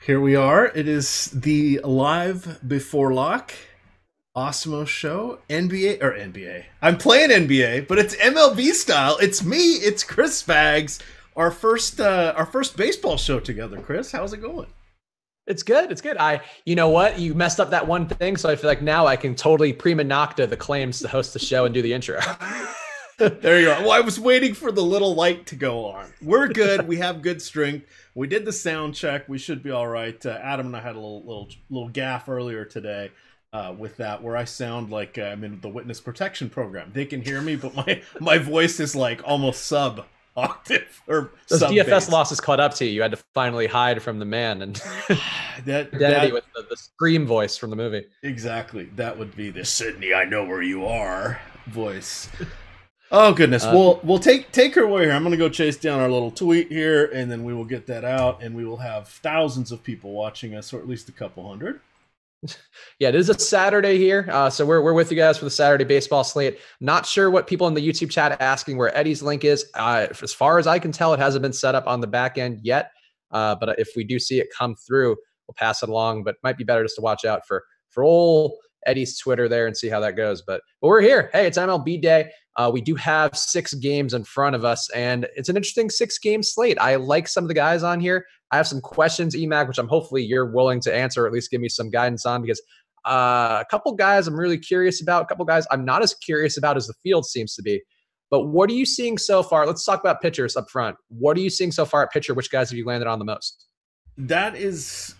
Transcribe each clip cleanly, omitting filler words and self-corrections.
Here we are. It is the live before lock Osmo show. NBA or NBA. I'm playing NBA, but it's MLB style. It's me. It's Chris Spags. Our first baseball show together. Chris, how's it going? It's good. It's good. You know what? You messed up that one thing, so I feel like now I can totally prima nocta the claims to host the show and do the intro. There you are. Well, I was waiting for the little light to go on. We're good. We have good strength. We did the sound check. We should be all right. Adam and I had a little gaffe earlier today with that, where I sound like I'm in the witness protection program. They can hear me, but my voice is like almost sub octave or those sub DFS bass. losses caught up to you. You had to finally hide from the man and that identity with the scream voice from the movie. Exactly. That would be the Sydney, I know where you are voice. Oh goodness. We'll take her away here. I'm gonna go chase down our little tweet here, and then we will get that out, and we will have thousands of people watching us, or at least a couple hundred. Yeah, it is a Saturday here, so we're with you guys for the Saturday baseball slate. Not sure what people in the YouTube chat are asking where Eddie's link is. As far as I can tell, it hasn't been set up on the back end yet. But if we do see it come through, we'll pass it along. But it might be better just to watch out for old Eddie's Twitter there and see how that goes. But we're here. Hey, it's MLB Day. We do have 6 games in front of us, and it's an interesting 6-game slate. I like some of the guys on here. I have some questions, EMAC, which I'm hopefully you're willing to answer, or at least give me some guidance on, because a couple guys I'm really curious about, a couple guys I'm not as curious about as the field seems to be. But what are you seeing so far? Let's talk about pitchers up front. What are you seeing so far at pitcher? Which guys have you landed on the most? That it's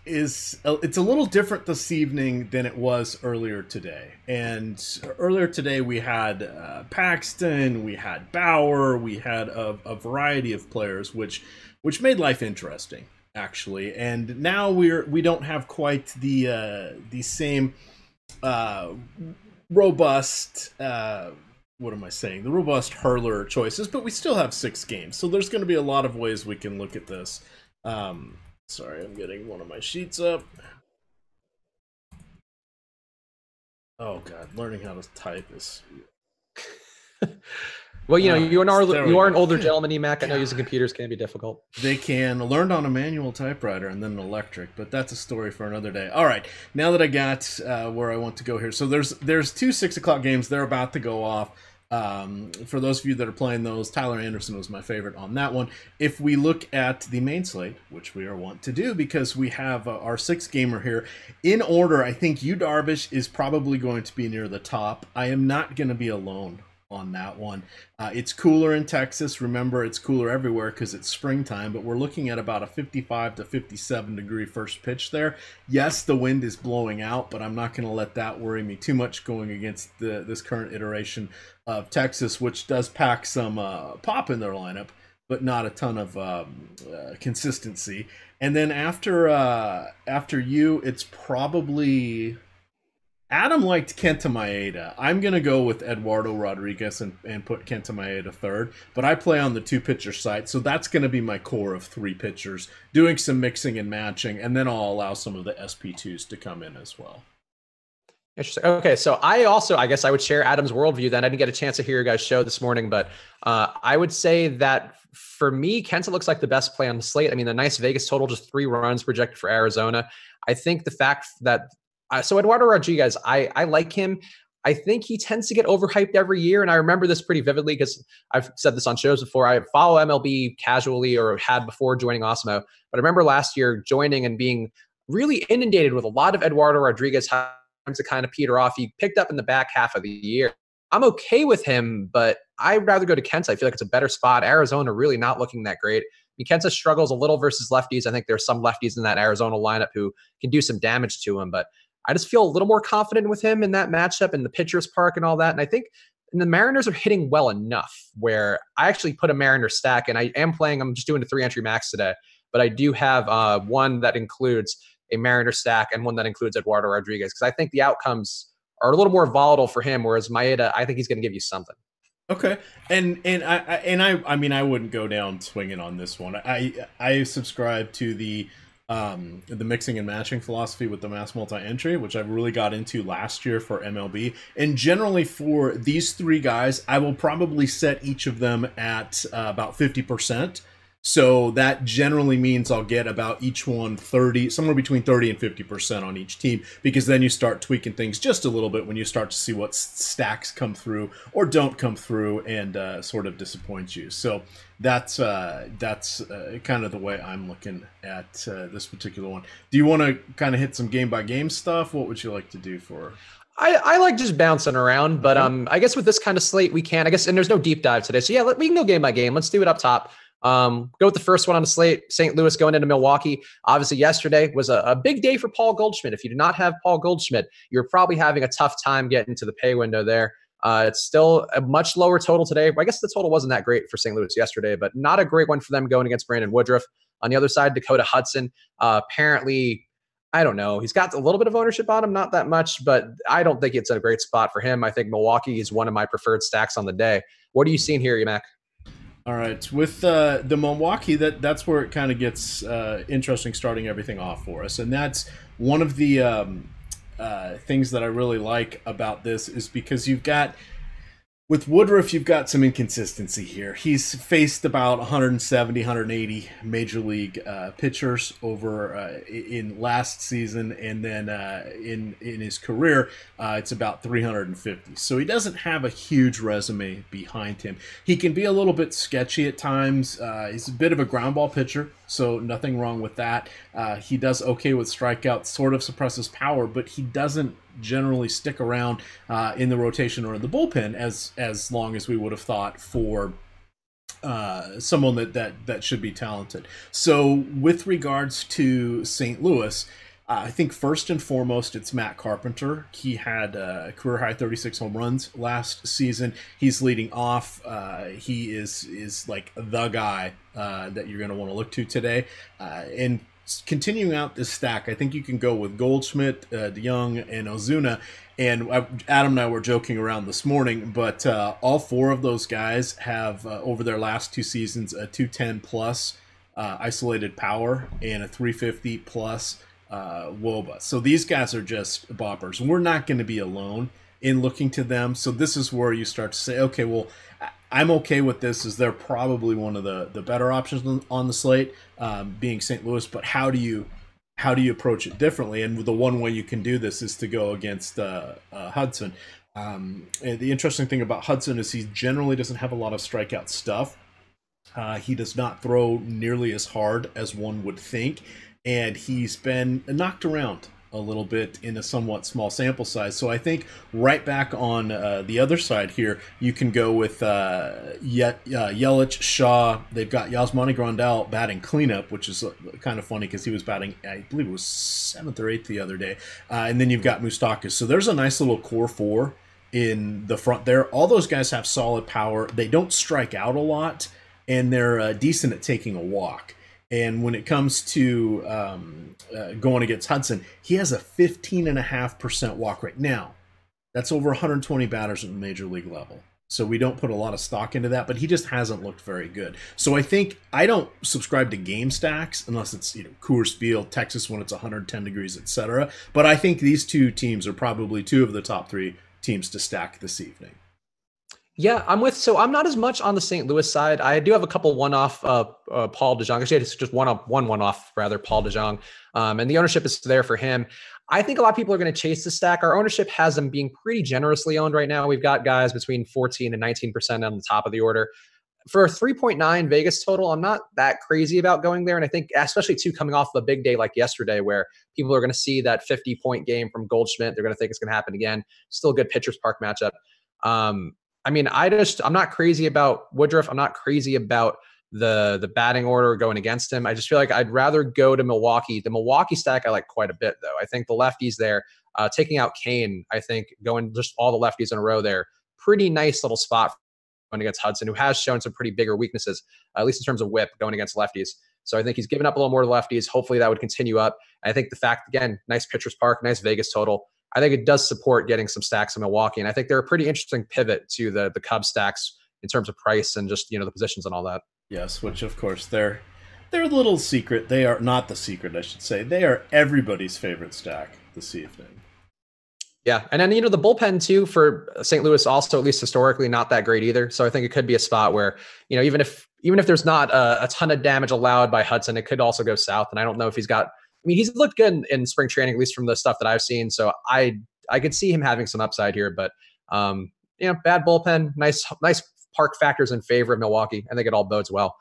a little different this evening than it was earlier today. And earlier today we had Paxton, we had Bauer, we had a variety of players, which made life interesting, actually. And now we don't have quite the same robust what am I saying? The robust hurler choices, but we still have 6 games, so there's going to be a lot of ways we can look at this. Sorry, I'm getting one of my sheets up. Oh god, learning how to type is. Well, you know, you are an older go. gentleman, EMAC. I know using computers can be difficult. They can. Learned on a manual typewriter and then an electric, but that's a story for another day. All right, now that I got where I want to go here. So there's 2 6 o'clock games. They're about to go off. For those of you that are playing those, Tyler Anderson was my favorite on that one. If we look at the main slate, which we are wont to do because we have our 6-gamer here in order, I think Yu Darvish is probably going to be near the top. I am not going to be alone on that one. It's cooler in Texas. Remember, it's cooler everywhere because it's springtime, but we're looking at about a 55 to 57 degree first pitch there. Yes, the wind is blowing out, but I'm not going to let that worry me too much going against this current iteration of Texas, which does pack some pop in their lineup, but not a ton of consistency. And then after you, it's probably Adam liked Kenta Maeda. I'm going to go with Eduardo Rodriguez and put Kenta Maeda third, but I play on the 2-pitcher side, so that's going to be my core of 3 pitchers, doing some mixing and matching, and then I'll allow some of the SP2s to come in as well. Interesting. Okay, so I guess I would share Adam's worldview then. I didn't get a chance to hear your guys' show this morning, but I would say that for me, Kenta looks like the best play on the slate. I mean, the nice Vegas total, just 3 runs projected for Arizona. I think the fact that so Eduardo Rodriguez, I like him. I think he tends to get overhyped every year, and I remember this pretty vividly because I've said this on shows before. I follow MLB casually or had before joining Osmo, but I remember last year joining and being really inundated with a lot of Eduardo Rodriguez to kind of peter off. He picked up in the back half of the year. I'm okay with him, but I'd rather go to Kenta. I feel like it's a better spot. Arizona really not looking that great. I mean, Kenta struggles a little versus lefties. I think there's some lefties in that Arizona lineup who can do some damage to him, but I just feel a little more confident with him in that matchup in the pitcher's park and all that. And I think the Mariners are hitting well enough where I actually put a Mariner stack, and I am playing, I'm just doing a 3-entry max today, but I do have one that includes a Mariner stack and one that includes Eduardo Rodriguez, because I think the outcomes are a little more volatile for him, whereas Maeda, I think he's going to give you something. Okay, and I mean, I wouldn't go down swinging on this one. I subscribe to the mixing and matching philosophy with the mass multi-entry, which I really got into last year for MLB. And generally for these 3 guys, I will probably set each of them at about 50%. So that generally means I'll get about each one 30, somewhere between 30 and 50% on each team, because then you start tweaking things just a little bit when you start to see what stacks come through or don't come through and sort of disappoint you. So that's kind of the way I'm looking at this particular one. Do you want to kind of hit some game by game stuff? What would you like to do for? I like just bouncing around, but I guess with this kind of slate, we can, I guess, and there's no deep dive today. So yeah, we can go game by game. Let's do it up top. Go with the first one on the slate, St. Louis going into Milwaukee. Obviously, yesterday was a big day for Paul Goldschmidt. If you do not have Paul Goldschmidt, you're probably having a tough time getting to the pay window there. It's still a much lower total today. I guess the total wasn't that great for St. Louis yesterday, but not a great one for them going against Brandon Woodruff. On the other side, Dakota Hudson, apparently, I don't know. He's got a little bit of ownership on him, not that much, but I don't think it's a great spot for him. I think Milwaukee is one of my preferred stacks on the day. What are you seeing here, Mac? All right, with the Milwaukee, that's where it kind of gets interesting, starting everything off for us, and that's one of the things that I really like about this is because you've got. With Woodruff, you've got some inconsistency here. He's faced about 170, 180 major league pitchers over in last season, and then in his career, it's about 350. So he doesn't have a huge resume behind him. He can be a little bit sketchy at times. He's a bit of a ground ball pitcher, so nothing wrong with that. He does okay with strikeouts, sort of suppresses power, but he doesn't generally stick around in the rotation or in the bullpen as long as we would have thought for someone that should be talented. So with regards to St. Louis, I think first and foremost it's Matt Carpenter. He had a career high 36 home runs last season. He's leading off. He is like the guy that you're going to want to look to today. And continuing out this stack, I think you can go with Goldschmidt, DeYoung, and Ozuna. And Adam and I were joking around this morning, but all four of those guys have, over their last two seasons, a 210 plus isolated power and a 350 plus WOBA. So these guys are just boppers. And we're not going to be alone in looking to them. So this is where you start to say, okay, well, I'm okay with this, as they're probably one of the better options on the slate, being St. Louis. But how do you approach it differently? And the one way you can do this is to go against Hudson. And the interesting thing about Hudson is he generally doesn't have a lot of strikeout stuff. He does not throw nearly as hard as one would think, and he's been knocked around a little bit in a somewhat small sample size. So I think right back on the other side here, you can go with Yelich, Shaw. They've got Yasmani Grandal batting cleanup, which is kind of funny because he was batting, I believe it was 7th or 8th the other day. And then you've got Moustakas. So there's a nice little core four in the front there. All those guys have solid power. They don't strike out a lot, and they're decent at taking a walk. And when it comes to going against Hudson, he has a 15.5% walk rate. Now, that's over 120 batters at the major league level. So we don't put a lot of stock into that, but he just hasn't looked very good. So I think I don't subscribe to game stacks unless it's Coors Field, Texas when it's 110 degrees, etc. But I think these two teams are probably two of the top three teams to stack this evening. Yeah, so I'm not as much on the St. Louis side. I do have a couple one-off Paul DeJong. Actually, it's just one-off, rather, Paul DeJong. And the ownership is there for him. I think a lot of people are going to chase the stack. Our ownership has them being pretty generously owned right now. We've got guys between 14 and 19% on the top of the order. For a 3.9 Vegas total, I'm not that crazy about going there. And I think especially too coming off of a big day like yesterday where people are going to see that 50-point game from Goldschmidt. They're going to think it's going to happen again. Still a good pitcher's park matchup. I mean, I'm not crazy about Woodruff. I'm not crazy about the batting order going against him. I just feel like I'd rather go to Milwaukee. The Milwaukee stack I like quite a bit, though. I think the lefties there, taking out Kane, I think going just all the lefties in a row there, pretty nice little spot going against Hudson, who has shown some pretty bigger weaknesses, at least in terms of whip going against lefties. So I think he's given up a little more to lefties. Hopefully that would continue up. I think the fact, again, nice pitcher's park, nice Vegas total. I think it does support getting some stacks in Milwaukee. And I think they're a pretty interesting pivot to the Cubs stacks in terms of price and just, the positions and all that. Yes, which of course they're a little secret. They are not the secret, I should say. They are everybody's favorite stack this evening. Yeah. And then, the bullpen too for St. Louis also, at least historically, not that great either. So I think it could be a spot where, even if there's not a ton of damage allowed by Hudson, it could also go south. And I don't know if he's looked good in spring training, at least from the stuff that I've seen. So I could see him having some upside here, but bad bullpen, nice park factors in favor of Milwaukee. I think it all bodes well.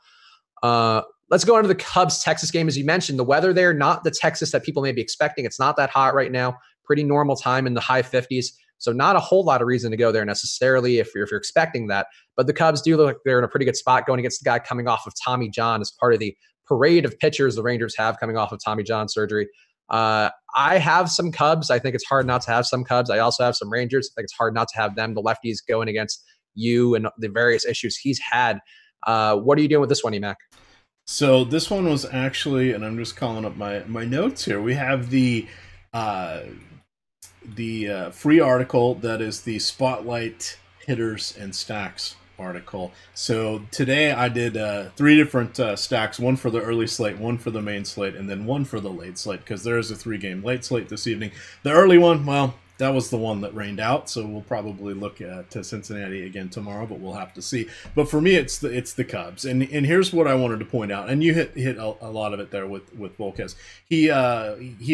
Let's go on to the Cubs-Texas game. As you mentioned, the weather there, not the Texas that people may be expecting. It's not that hot right now. Pretty normal time in the high 50s. So not a whole lot of reason to go there necessarily if you're expecting that. But the Cubs do look like they're in a pretty good spot going against the guy coming off of Tommy John as part of the parade of pitchers the Rangers have coming off of Tommy John surgery. I have some Cubs. I think it's hard not to have some Cubs. I also have some Rangers. I think it's hard not to have them. The lefties going against you and the various issues he's had. What are you doing with this one, Emac? So this one was actually, and I'm just calling up my notes here. We have the free article that is the Spotlight Hitters and Stacks article. So today I did 3 different stacks, one for the early slate, one for the main slate, and then one for the late slate, because there is a 3-game late slate this evening. The early one, well, that was the one that rained out, so we'll probably look to Cincinnati again tomorrow, but we'll have to see. But for me, it's the Cubs, and here's what I wanted to point out, and you hit a lot of it there with Volquez. He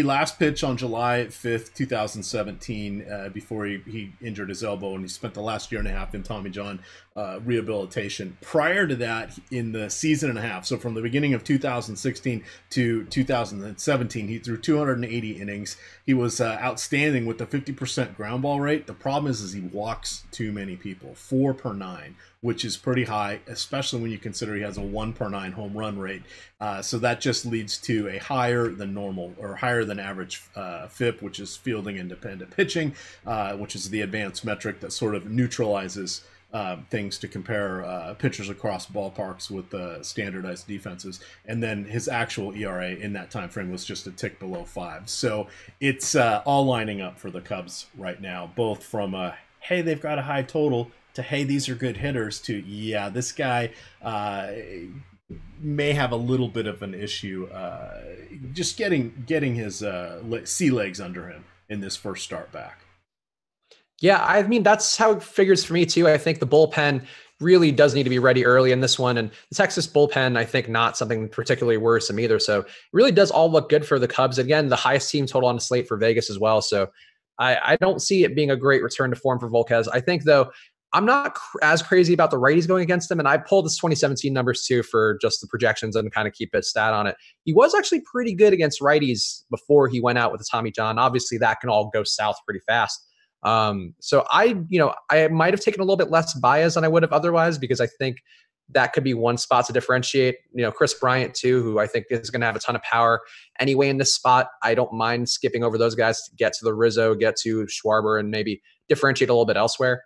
last pitched on July 5th, 2017, before he injured his elbow, and he spent the last year and a half in Tommy John rehabilitation. Prior to that, in the season and a half, so from the beginning of 2016 to 2017, he threw 280 innings. He was outstanding with the 50% ground ball rate. The problem is he walks too many people, 4 per 9, which is pretty high, especially when you consider he has a 1 per 9 home run rate. So that just leads to a higher than normal or higher than average FIP, which is fielding independent pitching, which is the advanced metric that sort of neutralizes things to compare pitchers across ballparks with standardized defenses. And then his actual ERA in that time frame was just a tick below 5. So it's all lining up for the Cubs right now, both from hey, they've got a high total, to hey, these are good hitters, to yeah, this guy may have a little bit of an issue just getting his sea legs under him in this first start back. Yeah, I mean, that's how it figures for me too. I think the bullpen really does need to be ready early in this one. And the Texas bullpen, I think not something particularly worrisome either. So it really does all look good for the Cubs. Again, the highest team total on the slate for Vegas as well. So I don't see it being a great return to form for Volquez. I think, though, I'm not as crazy about the righties going against him. And I pulled his 2017 numbers too for just the projections and kind of keep a stat on it. He was actually pretty good against righties before he went out with the Tommy John. Obviously, that can all go south pretty fast. So I might have taken a little bit less bias than I would have otherwise, because I think that could be one spot to differentiate. Chris Bryant too, who I think is going to have a ton of power anyway in this spot. I don't mind skipping over those guys to get to the Rizzo, get to Schwarber, and maybe differentiate a little bit elsewhere.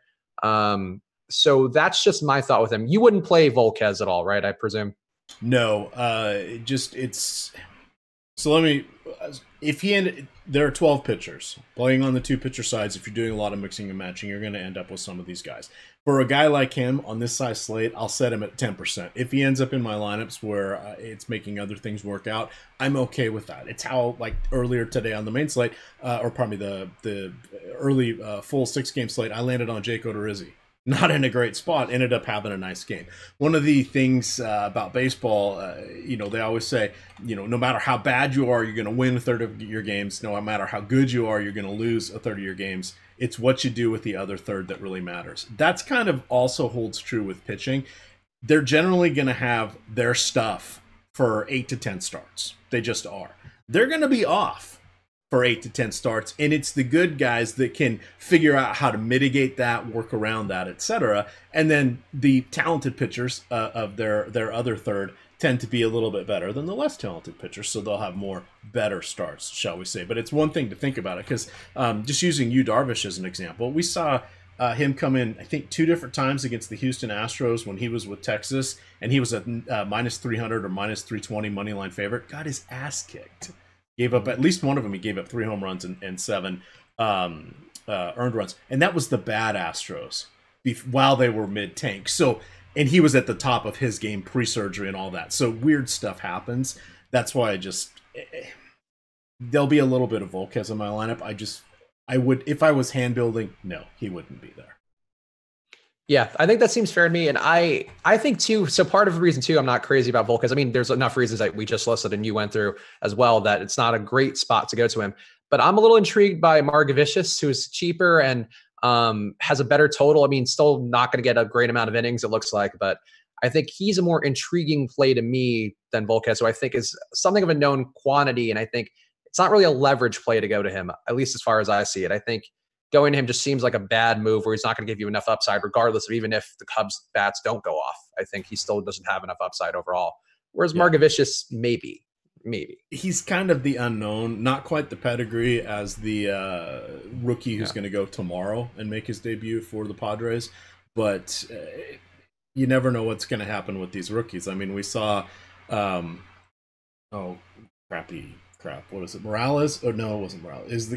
So that's just my thought with him. You wouldn't play Volquez at all, right? I presume. No, so let me, there are 12 pitchers playing on the 2 pitcher sides. If you're doing a lot of mixing and matching, you're going to end up with some of these guys. For a guy like him on this size slate, I'll set him at 10%. If he ends up in my lineups where it's making other things work out, I'm okay with that. It's how, like earlier today on the main slate, or probably the early full 6-game slate, I landed on Jake Odorizzi. Not in a great spot, ended up having a nice game. One of the things about baseball, they always say, no matter how bad you are, you're going to win a third of your games. No matter how good you are, you're going to lose a third of your games. It's what you do with the other third that really matters. That's kind of also holds true with pitching. They're generally going to have their stuff for 8 to 10 starts. They just are. They're going to be off for 8 to 10 starts, and it's the good guys that can figure out how to mitigate that, work around that, etc. And then the talented pitchers of their other third tend to be a little bit better than the less talented pitchers, so they'll have more better starts, shall we say. But it's one thing to think about it, because just using Yu Darvish as an example, we saw him come in, I think, 2 different times against the Houston Astros when he was with Texas, and he was a minus 300 or minus 320 money line favorite. Got his ass kicked. Gave up at least one of them. He gave up 3 home runs and 7 earned runs, and that was the bad Astros while they were mid-tank. So, and he was at the top of his game pre-surgery and all that. So weird stuff happens. That's why there'll be a little bit of Volquez in my lineup. I would, if I was hand building, no, he wouldn't be there. Yeah, I think that seems fair to me. And I think too, so part of the reason too, I'm not crazy about Volquez. I mean, there's enough reasons that we just listed and you went through as well, that it's not a great spot to go to him. But I'm a little intrigued by Margevicius, who's cheaper and has a better total. I mean, still not going to get a great amount of innings, it looks like, but I think he's a more intriguing play to me than Volquez, who I think is something of a known quantity. And I think it's not really a leverage play to go to him, at least as far as I see it. I think going to him just seems like a bad move where he's not going to give you enough upside, regardless of even if the Cubs bats don't go off. I think he still doesn't have enough upside overall. Whereas Margevicius, maybe. He's kind of the unknown, not quite the pedigree as the rookie who's going to go tomorrow and make his debut for the Padres. But you never know what's going to happen with these rookies. I mean, we saw, crap. What is it? Morales? Oh, no, it wasn't Morales.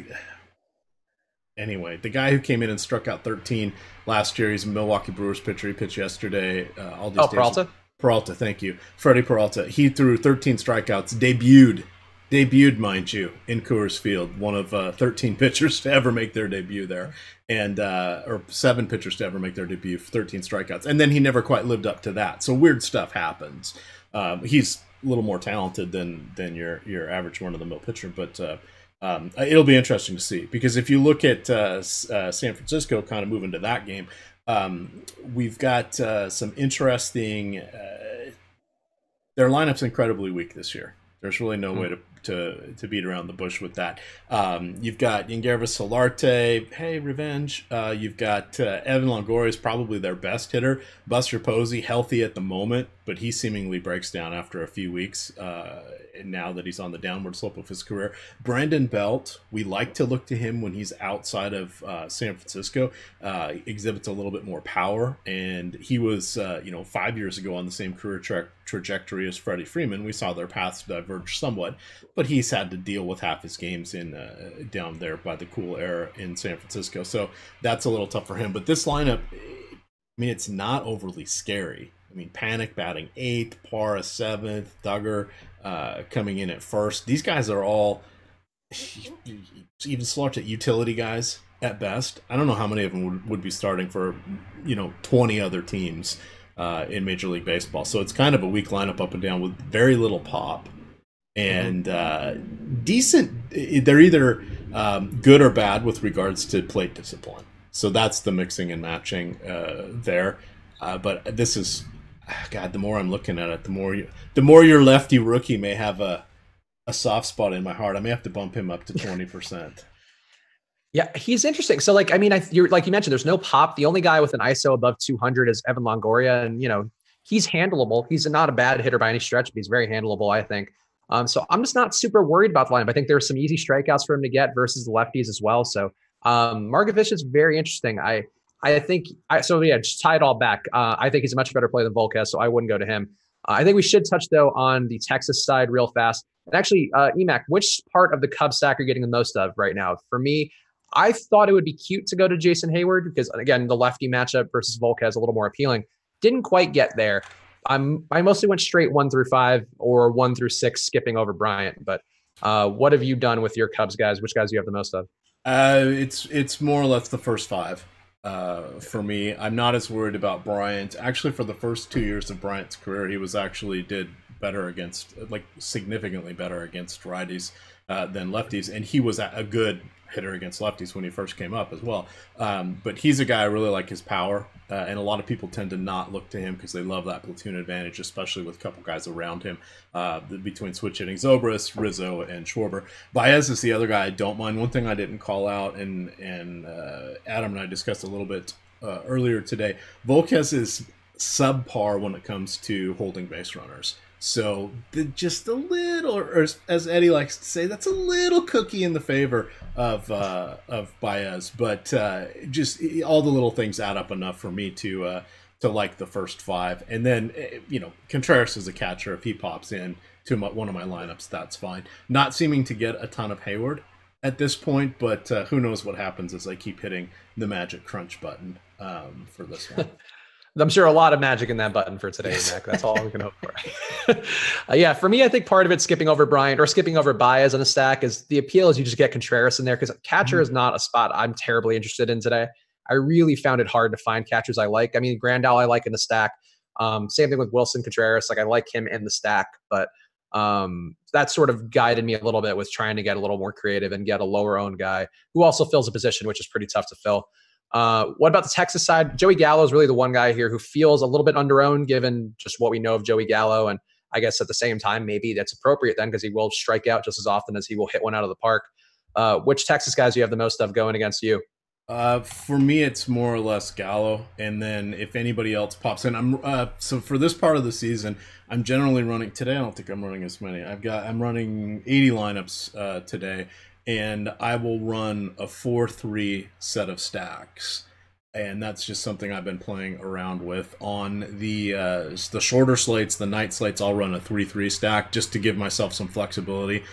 Anyway, the guy who came in and struck out 13 last year, he's a Milwaukee Brewers pitcher. He pitched yesterday. Peralta? Peralta, thank you. Freddie Peralta. He threw 13 strikeouts, debuted, mind you, in Coors Field. One of 13 pitchers to ever make their debut there, and or 7 pitchers to ever make their debut, 13 strikeouts. And then he never quite lived up to that. So weird stuff happens. He's a little more talented than your average run-of-the-mill pitcher, but it'll be interesting to see, because if you look at San Francisco kind of moving to that game, we've got some interesting. Their lineup's incredibly weak this year. There's really no way to beat around the bush with that. You've got Yangervis Solarte, hey, revenge. You've got Evan Longoria is probably their best hitter. Buster Posey, healthy at the moment, but he seemingly breaks down after a few weeks now that he's on the downward slope of his career. Brandon Belt, we like to look to him when he's outside of San Francisco. Exhibits a little bit more power, and he was 5 years ago on the same career trajectory as Freddie Freeman. We saw their paths diverge somewhat, but he's had to deal with half his games in down there by the cool air in San Francisco, so that's a little tough for him. But this lineup, I mean, it's not overly scary. I mean, Panic batting 8th, Parra 7th, Duggar coming in at 1st. These guys are all, even Solarte, utility guys at best. I don't know how many of them would be starting for 20 other teams in Major League Baseball. So it's kind of a weak lineup up and down with very little pop. And decent, they're either good or bad with regards to plate discipline. So that's the mixing and matching there. But this is, God, the more I'm looking at it, the more your lefty rookie may have a soft spot in my heart. I may have to bump him up to 20%. Yeah, he's interesting. So, like you mentioned, there's no pop. The only guy with an ISO above 200 is Evan Longoria, and he's handleable. He's not a bad hitter by any stretch, but he's very handleable, I think. So I'm just not super worried about the lineup. I think there's some easy strikeouts for him to get versus the lefties as well. So Margevicius is very interesting. I think just tie it all back. I think he's a much better play than Volquez, so I wouldn't go to him. I think we should touch, though, on the Texas side real fast. And actually, Emac, which part of the Cubs stack are you getting the most of right now? For me, I thought it would be cute to go to Jason Hayward because, again, the lefty matchup versus Volquez is a little more appealing. Didn't quite get there. I mostly went straight 1 through 5 or 1 through 6, skipping over Bryant. But what have you done with your Cubs guys? Which guys do you have the most of? It's more or less the first 5. For me, I'm not as worried about Bryant. Actually, for the first 2 years of Bryant's career, he did better against, significantly better against righties than lefties, and he was a good hitter against lefties when he first came up as well. But he's a guy I really like his power, and a lot of people tend to not look to him because they love that platoon advantage, especially with a couple guys around him between switch hitting Zobrist, Rizzo, and Schwarber. Baez is the other guy I don't mind. One thing I didn't call out, and Adam and I discussed a little bit earlier today, Volquez is subpar when it comes to holding base runners. So just a little, or as Eddie likes to say, that's a little cookie in the favor of Baez. But just all the little things add up enough for me to like the first 5. And then Contreras is a catcher. If he pops in to one of my lineups, that's fine. Not seeming to get a ton of Hayward at this point, but who knows what happens as I keep hitting the magic crunch button for this one. I'm sure a lot of magic in that button for today, Mac. That's all we can hope for. Yeah, for me, I think part of it skipping over Bryant or skipping over Baez on a stack is the appeal is you just get Contreras in there because catcher is not a spot I'm terribly interested in today. I really found it hard to find catchers I like. I mean, Grandal I like in the stack. Same thing with Wilson Contreras. Like I like him in the stack, but that sort of guided me a little bit with trying to get a little more creative and get a lower owned guy who also fills a position, which is pretty tough to fill. What about the Texas side? Joey Gallo is really the one guy here who feels a little bit underowned given just what we know of Joey Gallo. And I guess at the same time, maybe that's appropriate then because he will strike out just as often as he will hit one out of the park. Which Texas guys do you have the most of going against you? For me, it's more or less Gallo, and then if anybody else pops in, so for this part of the season, I'm generally running today. I don't think I'm running as many. I'm running 80 lineups today, and I will run a 4-3 set of stacks, and that's just something I've been playing around with on the shorter slates, the night slates. I'll run a 3-3 stack just to give myself some flexibility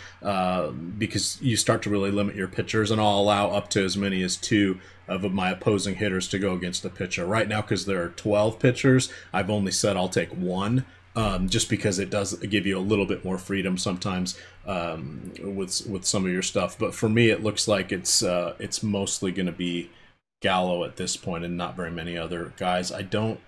because you start to really limit your pitchers, and I'll allow up to as many as 2 of my opposing hitters to go against a pitcher. Right now, because there are 12 pitchers, I've only said I'll take 1. Just because it does give you a little bit more freedom sometimes with some of your stuff. But for me, it looks like it's mostly going to be Gallo at this point and not very many other guys. I don't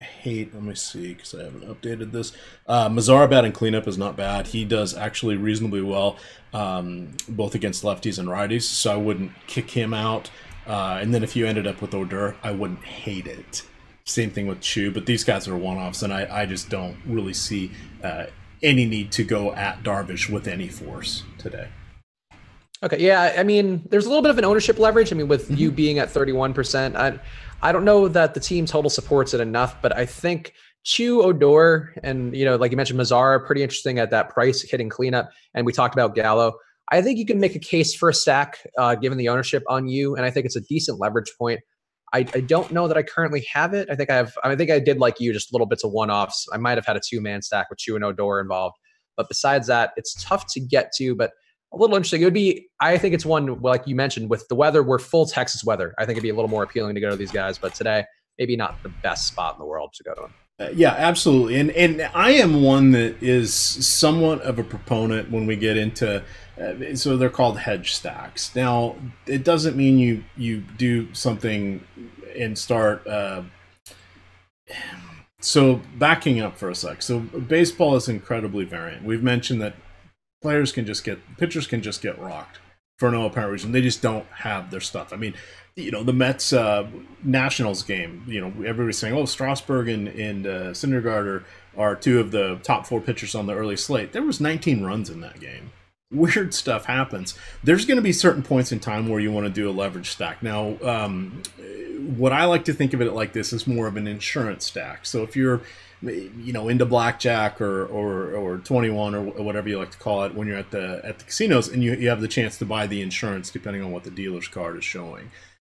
hate, let me see because I haven't updated this. Mazzara batting cleanup is not bad. He does actually reasonably well both against lefties and righties, so I wouldn't kick him out. And then if you ended up with Odor, I wouldn't hate it. Same thing with Chu, but these guys are one-offs, and I just don't really see any need to go at Darvish with any force today. Okay, yeah, I mean, there's a little bit of an ownership leverage. I mean, with you being at 31%, I don't know that the team total supports it enough, but I think Chu, Odor, and, like you mentioned, Mazzara, pretty interesting at that price, hitting cleanup, and we talked about Gallo. I think you can make a case for a stack given the ownership on you, and I think it's a decent leverage point. I don't know that I currently have it. I think I did like you, just little bits of one-offs. I might have had a 2-man stack with Chu and Odor involved. But besides that, it's tough to get to, but a little interesting. It would be, I think it's one, like you mentioned, with the weather, we're full Texas weather. I think it'd be a little more appealing to go to these guys. But today, maybe not the best spot in the world to go to them. Yeah, absolutely. And I am one that is somewhat of a proponent when we get into so they're called hedge stacks. Now, it doesn't mean you do something and start. So backing up for a sec. So baseball is incredibly variant. We've mentioned that pitchers can just get rocked for no apparent reason. They just don't have their stuff. I mean, the Mets Nationals game, everybody's saying, oh, Strasburg and Syndergaard are 2 of the top 4 pitchers on the early slate. There was 19 runs in that game. Weird stuff happens. There's going to be certain points in time where you want to do a leverage stack. Now, what I like to think of it like this is more of an insurance stack. So if you're into blackjack or 21 or whatever you like to call it when you're at the casinos and you have the chance to buy the insurance depending on what the dealer's card is showing.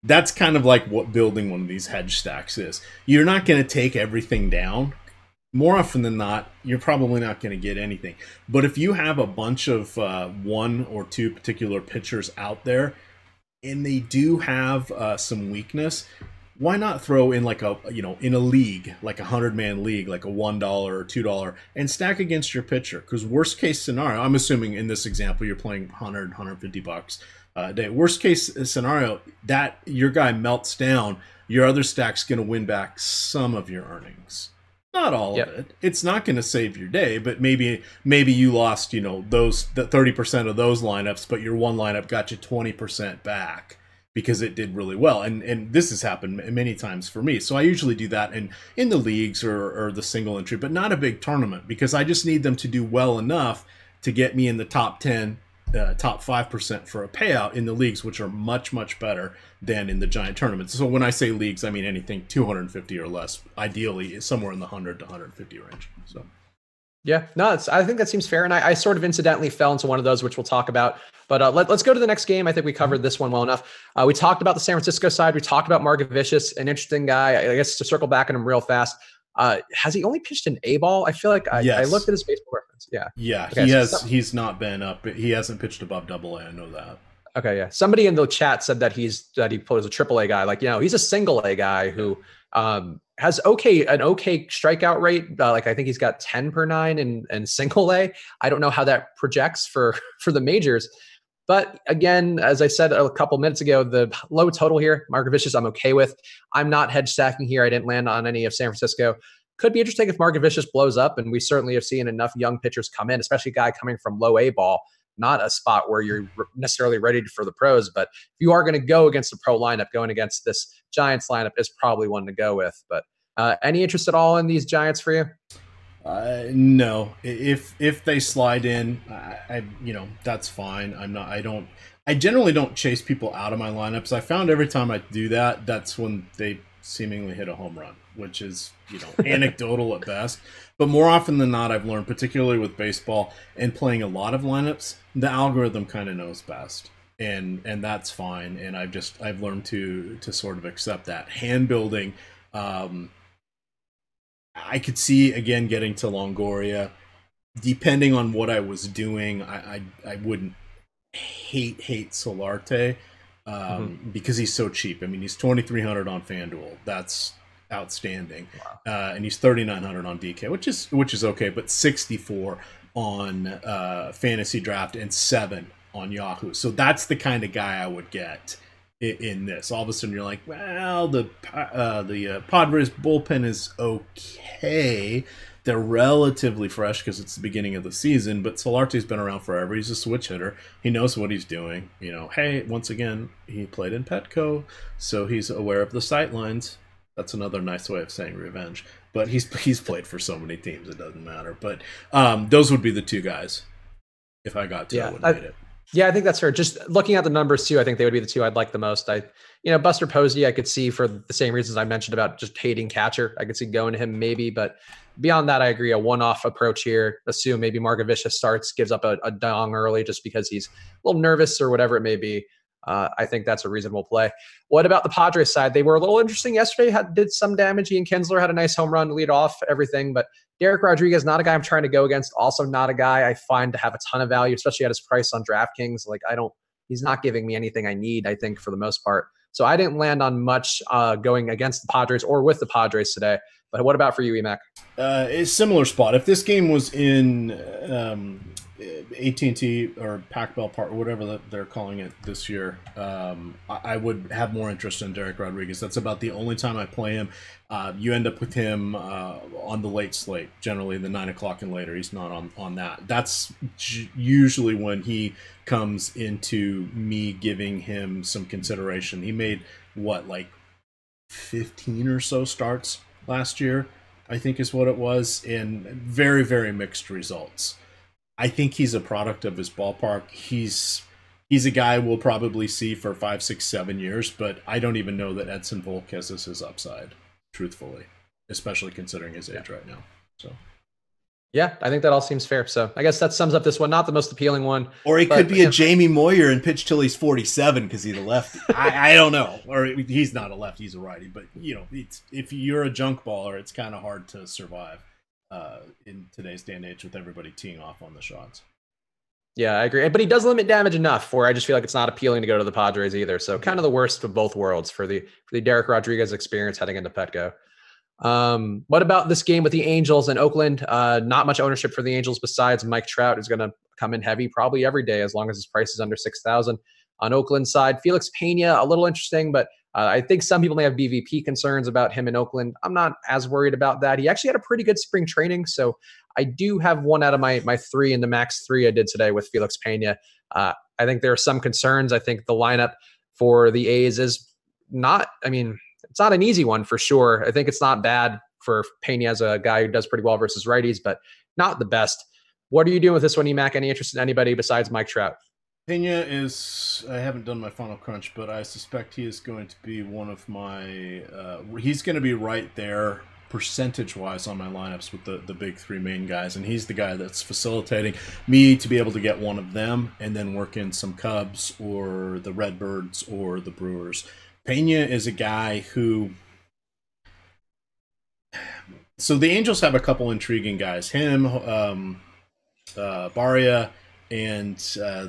That's kind of like what building one of these hedge stacks is. You're not going to take everything down. More often than not, you're probably not going to get anything. But if you have a bunch of 1 or 2 particular pitchers out there and they do have some weakness, why not throw in like in a league, like a 100-man league, like a $1 or $2 and stack against your pitcher? Because worst case scenario, I'm assuming in this example, you're playing $150 a day. Worst case scenario, that your guy melts down, your other stack's going to win back some of your earnings. Not all of it. It's not going to save your day, but maybe you lost, the 30% of those lineups, but your one lineup got you 20% back because it did really well. And this has happened many times for me. So I usually do that in the leagues or the single entry, but not a big tournament because I just need them to do well enough to get me in the top 10, top 5% for a payout in the leagues, which are much, much better than in the giant tournaments. So when I say leagues, I mean anything 250 or less, ideally somewhere in the 100 to 150 range. So. Yeah, no, I think that seems fair. And I sort of incidentally fell into one of those, which we'll talk about. But let's go to the next game. I think we covered this one well enough. We talked about the San Francisco side. We talked about Margevicius, an interesting guy. I guess to circle back on him real fast. Has he only pitched an A-ball? I feel like I looked at his baseball reference. Yeah. Yeah, okay, he has. He's not been up. He hasn't pitched above AA. I know that. Okay, yeah. Somebody in the chat said that he plays a triple A guy. Like, he's a single A guy who has an okay strikeout rate. Like I think he's got 10 per 9 in single A. I don't know how that projects for the majors. But again, as I said a couple minutes ago, the low total here, Margevicius, I'm okay with. I'm not hedge stacking here. I didn't land on any of San Francisco. Could be interesting if Margevicius blows up, and we certainly have seen enough young pitchers come in, especially a guy coming from low A ball, not a spot where you're necessarily ready for the pros. But if you are going to go against a pro lineup, going against this Giants lineup is probably one to go with. But any interest at all in these Giants for you? No. If they slide in, that's fine. I generally don't chase people out of my lineups. I found every time I do that, that's when they seemingly hit a home run, which is, anecdotal at best. But more often than not, I've learned, particularly with baseball and playing a lot of lineups, the algorithm kind of knows best. And that's fine. And I've learned to sort of accept that. Hand building, I could see, again, getting to Longoria. Depending on what I was doing, I wouldn't hate Solarte because he's so cheap. I mean, he's 2,300 on FanDuel. That's outstanding. Wow. And he's 3,900 on DK, which is okay, but 64 on Fantasy Draft and 7 on Yahoo. So that's the kind of guy I would get in this. All of a sudden you're like, well, the Padres bullpen is okay. They're relatively fresh because it's the beginning of the season, but Solarte's been around forever. He's a switch hitter. He knows what he's doing. Hey, once again, he played in Petco, so he's aware of the sight lines. That's another nice way of saying revenge. But he's played for so many teams, it doesn't matter. But those would be the two guys. If I got to, I would hate it. Yeah, I think that's fair. Just looking at the numbers too, I think they would be the two I'd like the most. Buster Posey, I could see for the same reasons I mentioned about just hating catcher. I could see going to him maybe, but beyond that, I agree. A one-off approach here. Assume maybe Margevicius starts, gives up a dong early just because he's a little nervous or whatever it may be. I think that's a reasonable play. What about the Padres side? They were a little interesting yesterday. Did some damage. Ian Kinsler had a nice home run to lead off everything, but Derek Rodriguez, not a guy I'm trying to go against. Also not a guy I find to have a ton of value, especially at his price on DraftKings. He's not giving me anything I need, I think, for the most part. So I didn't land on much going against the Padres or with the Padres today. But what about for you, Emac? A similar spot. If this game was in AT&T or Pac Bell Park or whatever they're calling it this year, I would have more interest in Derek Rodriguez. That's about the only time I play him. You end up with him on the late slate, generally the 9 o'clock and later. He's not on that. That's usually when he comes into me giving him some consideration. He made, 15 or so starts last year, I think is what it was, and very, very mixed results. I think he's a product of his ballpark. He's a guy we'll probably see for 5, 6, 7 years, but I don't even know that Edson Volquez is his upside, truthfully, especially considering his age right now. So, yeah, I think that all seems fair. So I guess that sums up this one. Not the most appealing one. Or he could be a Jamie Moyer and pitch till he's 47 because he's a lefty. I don't know. Or he's not a lefty, he's a righty. But, if you're a junk baller, it's kind of hard to survive in today's day and age with everybody teeing off on the shots. Yeah, I agree. But he does limit damage enough where I just feel like it's not appealing to go to the Padres either. So kind of the worst of both worlds for the Derek Rodriguez experience heading into Petco. What about this game with the Angels and Oakland? Not much ownership for the Angels besides Mike Trout, who's going to come in heavy probably every day as long as his price is under 6,000. On Oakland side, Felix Pena, a little interesting, but I think some people may have BVP concerns about him in Oakland. I'm not as worried about that. He actually had a pretty good spring training, so I do have one out of my 3 in the max 3 I did today with Felix Pena. I think there are some concerns. I think the lineup for the A's is not, it's not an easy one for sure. I think it's not bad for Pena as a guy who does pretty well versus righties, but not the best. What are you doing with this one, Emac? Any interest in anybody besides Mike Trout? Pena is, I haven't done my final crunch, but I suspect he is going to be one of my, he's going to be right there percentage-wise on my lineups with the big 3 main guys, and he's the guy that's facilitating me to be able to get one of them and then work in some Cubs or the Redbirds or the Brewers. Pena is a guy who, so the Angels have a couple intriguing guys, him, Barria, and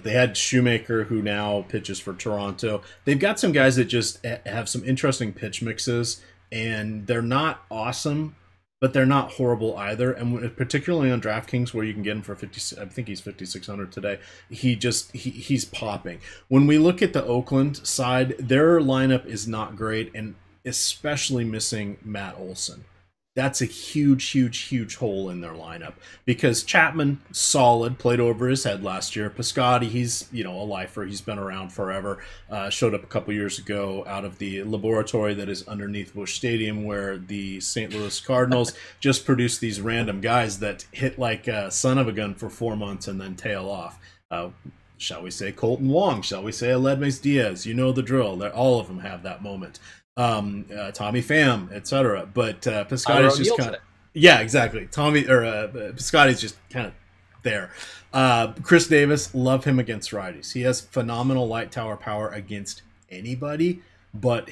they had Shoemaker, who now pitches for Toronto. They've got some guys that just have some interesting pitch mixes, and they're not awesome, but they're not horrible either. And particularly on DraftKings, where you can get him for 50, I think he's 5,600 today. He's popping. When we look at the Oakland side, their lineup is not great, and especially missing Matt Olson. That's a huge, huge, huge hole in their lineup, because Chapman, solid, played over his head last year. Piscotty, he's a lifer. He's been around forever. Showed up a couple years ago out of the laboratory that is underneath Busch Stadium, where the St. Louis Cardinals just produce these random guys that hit like a son of a gun for 4 months and then tail off. Shall we say Colton Wong? Shall we say Aledmys Diaz? You know the drill. All of them have that moment. Tommy Pham, etc. But Piscotty's just kind of, yeah, exactly. Piscotty's just kind of there. Chris Davis, love him against righties. He has phenomenal light tower power against anybody, but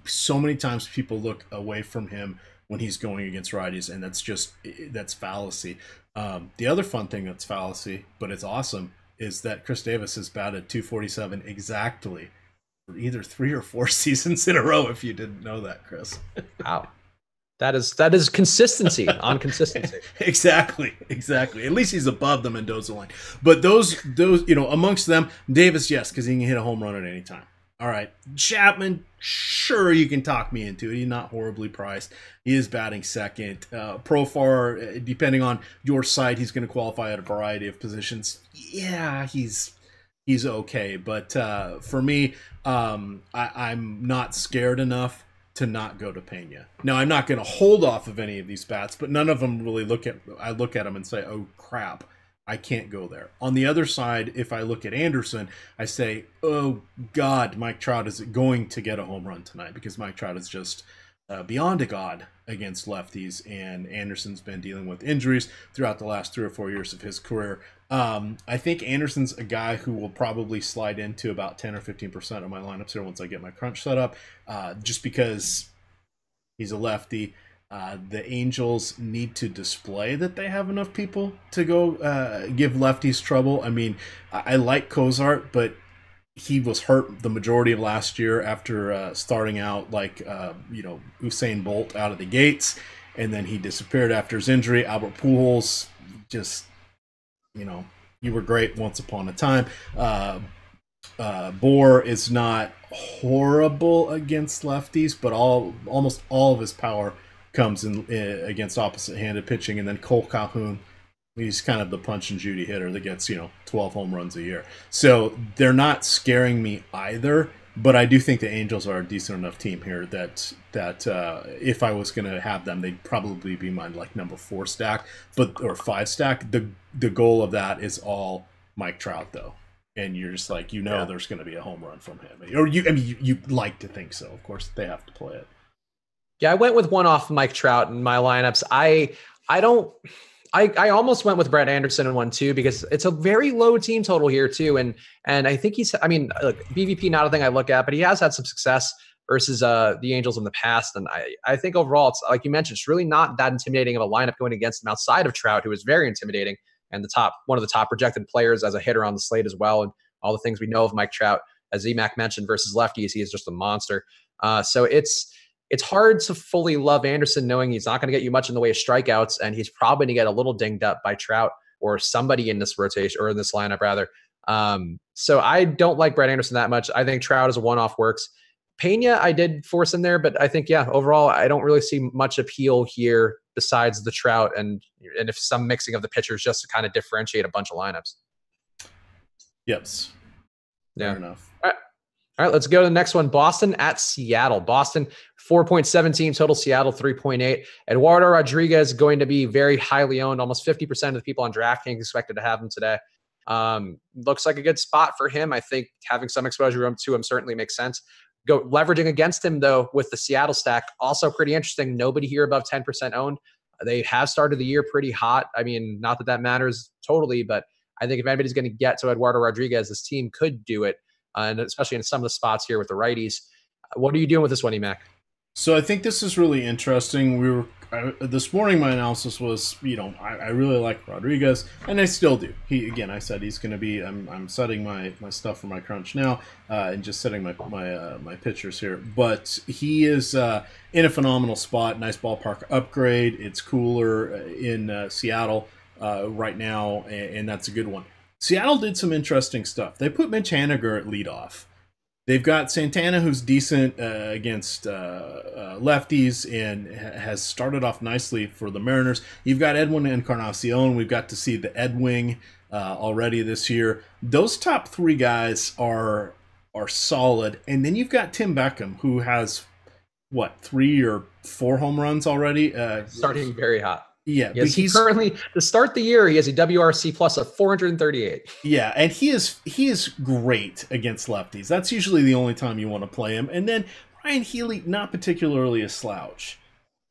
so many times people look away from him when he's going against righties, and that's fallacy. The other fun thing that's fallacy, but it's awesome, is that Chris Davis has batted .247 exactly for either 3 or 4 seasons in a row, if you didn't know that, Chris. Wow. That is consistency on consistency. Exactly. At least he's above the Mendoza line. But those amongst them, Davis, yes, because he can hit a home run at any time. All right. Chapman, sure, you can talk me into it. He's not horribly priced. He is batting second. Profar, depending on your site, he's going to qualify at a variety of positions. Yeah, he's okay. But for me, I'm not scared enough to not go to Pena. Now, I'm not going to hold off of any of these bats, but none of them really I look at them and say, oh, crap, I can't go there. On the other side, if I look at Anderson, I say, oh, God, Mike Trout is going to get a home run tonight, because Mike Trout is just beyond a god against lefties, and Anderson's been dealing with injuries throughout the last 3 or 4 years of his career. I think Anderson's a guy who will probably slide into about 10 or 15% of my lineups here once I get my crunch set up, just because he's a lefty. The Angels need to display that they have enough people to go give lefties trouble. I mean, I like Cozart, but he was hurt the majority of last year after starting out like Usain Bolt out of the gates, and then he disappeared after his injury. Albert Pujols, just you were great once upon a time. Bohr is not horrible against lefties, but almost all of his power comes in against opposite-handed pitching. And then Cole Calhoun, he's kind of the punch and Judy hitter that gets 12 home runs a year. So they're not scaring me either, but I do think the Angels are a decent enough team here that if I was going to have them, they'd probably be my number 4 stack, or 5 stack. The goal of that is all Mike Trout, though, and you're just like there's going to be a home run from him, or you like to think so. Of course, they have to play it. Yeah, I went with one off Mike Trout in my lineups. I almost went with Brett Anderson in one too, because it's a very low team total here too. And I think look, BVP, not a thing I look at, but he has had some success versus the Angels in the past. And I think overall, it's like you mentioned, it's really not that intimidating of a lineup going against him outside of Trout, who is very intimidating and one of the top projected players as a hitter on the slate as well. And all the things we know of Mike Trout, as Emac mentioned, versus lefties, he is just a monster. So it's hard to fully love Anderson knowing he's not going to get you much in the way of strikeouts, and he's probably going to get a little dinged up by Trout or somebody in this rotation, or in this lineup rather. So I don't like Brett Anderson that much. I think Trout as a one-off works. Pena, I did force in there, but I think, overall, I don't really see much appeal here besides the Trout and if some mixing of the pitchers just to kind of differentiate a bunch of lineups. Yes. Fair enough. All right, let's go to the next one. Boston at Seattle. Boston, 4.17 total. Seattle, 3.8. Eduardo Rodriguez going to be very highly owned. Almost 50% of the people on DraftKings expected to have him today. Looks like a good spot for him. I think having some exposure to him certainly makes sense. Leveraging against him, though, with the Seattle stack, also pretty interesting. Nobody here above 10% owned. They have started the year pretty hot. I mean, not that matters totally, but I think if anybody's going to get to Eduardo Rodriguez, this team could do it. And especially in some of the spots here with the righties. What are you doing with this one, Emac? So I think this is really interesting. We were this morning my analysis was, I really like Rodriguez, and I still do. I said he's going to be. I'm setting my stuff for my crunch now, and just setting my pitchers here. But he is in a phenomenal spot. Nice ballpark upgrade. It's cooler in Seattle right now, and that's a good one. Seattle did some interesting stuff. They put Mitch Haniger at leadoff. They've got Santana, who's decent against lefties and has started off nicely for the Mariners. You've got Edwin Encarnacion. We've got to see the Ed Wing already this year. Those top three guys are solid. And then you've got Tim Beckham, who has, 3 or 4 home runs already? Starting very hot. Yeah, yes, he's currently to start the year. He has a WRC plus of 438. Yeah, and he is great against lefties. That's usually the only time you want to play him. And then Ryan Healy, not particularly a slouch.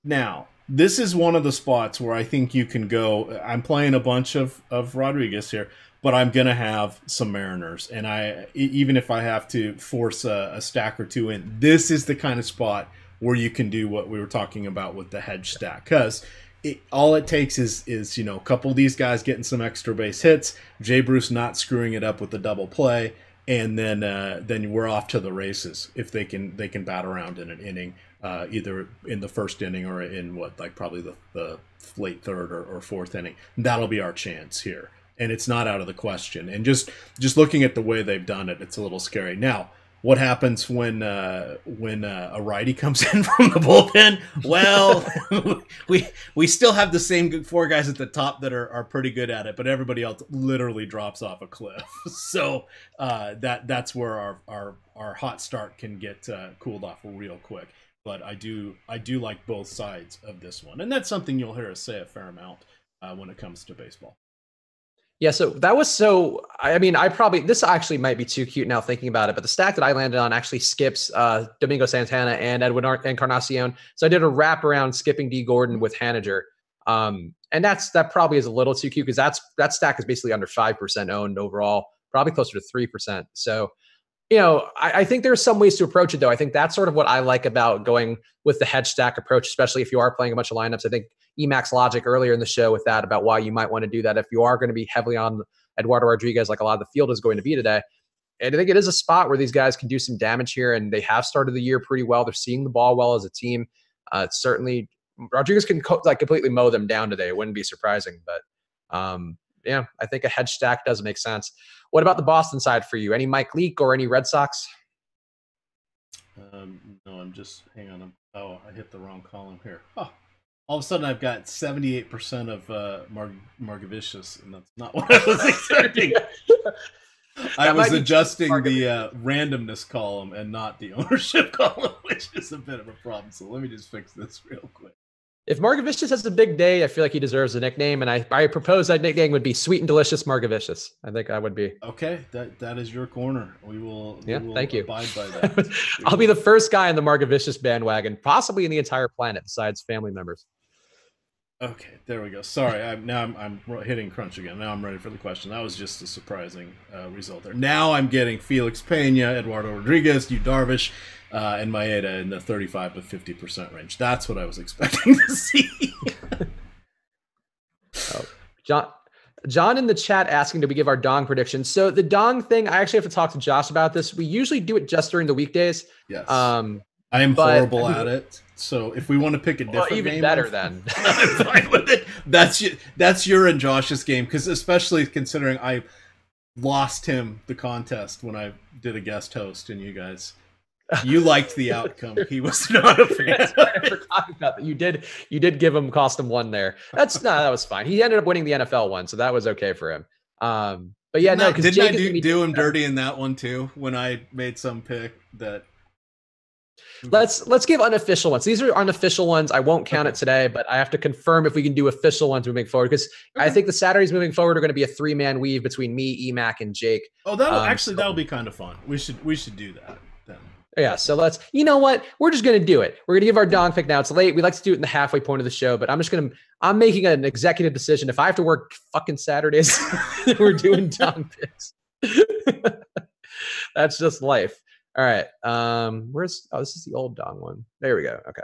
Now, this is one of the spots where I think you can go. I'm playing a bunch of Rodriguez here, but I'm gonna have some Mariners, and even if I have to force a stack or two in, this is the kind of spot where you can do what we were talking about with the hedge stack, because all it takes is a couple of these guys getting some extra base hits, Jay Bruce not screwing it up with the double play, and then we're off to the races if they can bat around in an inning, either in the first inning or in probably the late third or fourth inning. That'll be our chance here, and it's not out of the question. And just looking at the way they've done it, it's a little scary. Now, what happens when a righty comes in from the bullpen? Well, we still have the same 4 guys at the top that are pretty good at it, but everybody else literally drops off a cliff. So that's where our hot start can get cooled off real quick. But I do like both sides of this one, and that's something you'll hear us say a fair amount when it comes to baseball. Yeah, so that was this actually might be too cute now thinking about it, but the stack that I landed on actually skips Domingo Santana and Edwin Encarnacion. So I did a wraparound skipping D Gordon with Haniger. And that probably is a little too cute because that stack is basically under 5% owned overall, probably closer to 3%. So, I think there's some ways to approach it, though. I think that's sort of what I like about going with the hedge stack approach, especially if you are playing a bunch of lineups. I think Emacs logic earlier in the show with that about why you might want to do that if you are going to be heavily on Eduardo Rodriguez, like a lot of the field is going to be today. And I think it is a spot where these guys can do some damage here, and they have started the year pretty well. They're seeing the ball well as a team. Certainly, Rodriguez can completely mow them down today. It wouldn't be surprising, but I think a hedge stack does make sense. What about the Boston side for you? Any Mike Leake or any Red Sox? No, hang on. I hit the wrong column here. Oh, all of a sudden I've got 78% of Margevicius, and that's not what I was expecting. I was adjusting the randomness column and not the ownership column, which is a bit of a problem. So let me just fix this real quick. If Margevicius has a big day, I feel like he deserves a nickname, and I propose that nickname would be Sweet and Delicious Margevicius. I think that would be. Okay, that is your corner. We will thank you. Abide by that. I'll be the first guy on the Margevicius bandwagon, possibly in the entire planet, besides family members. Okay, there we go. Sorry, I'm hitting crunch again. Now I'm ready for the question. That was just a surprising result there. Now I'm getting Felix Pena, Eduardo Rodriguez, Yu Darvish, and Maeda in the 35 to 50% range. That's what I was expecting to see. John in the chat asking, do we give our dong predictions? So the dong thing, I actually have to talk to Josh about this. We usually do it just during the weekdays. Yes. I am horrible at it. So if we want to pick a different even game, better then. I'm fine with it. That's your and Josh's game, because especially considering I lost him the contest when I did a guest host, and you liked the outcome. He was not a fan. I forgot about that. You did cost him one there. That was fine. He ended up winning the NFL one, so that was okay for him. But yeah, didn't I do him dirty in that one too when I made some pick that. Let's give unofficial ones. These are unofficial ones. I won't count it today, but I have to confirm if we can do official ones moving forward, because I think the Saturdays moving forward are going to be a 3-man weave between me, Emac, and Jake. Oh, that'll be kind of fun. We should do that then. Yeah, so you know what? We're just going to do it. We're going to give our dong pick now. It's late. We like to do it in the halfway point of the show, but I'm making an executive decision. If I have to work fucking Saturdays, we're doing dong picks. That's just life. All right. This is the old dong one. There we go. Okay.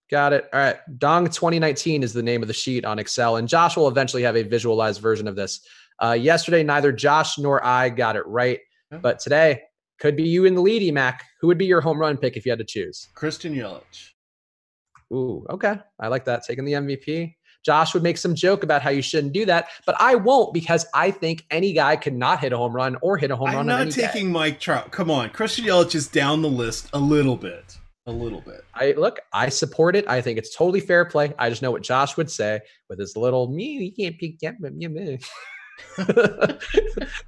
Got it. All right. Dong 2019 is the name of the sheet on Excel, and Josh will eventually have a visualized version of this. Yesterday, neither Josh nor I got it right, but today could be you in the lead, Mac. Who would be your home run pick if you had to choose? Christian Yelich. Ooh, okay. I like that. Taking the MVP. Josh would make some joke about how you shouldn't do that, but I won't, because I think any guy could not hit a home run or hit a home run. I'm not taking Mike Trout. Come on. Christian Yelich is down the list a little bit. I support it. I think it's totally fair play. I just know what Josh would say with his little me. You can't pick me.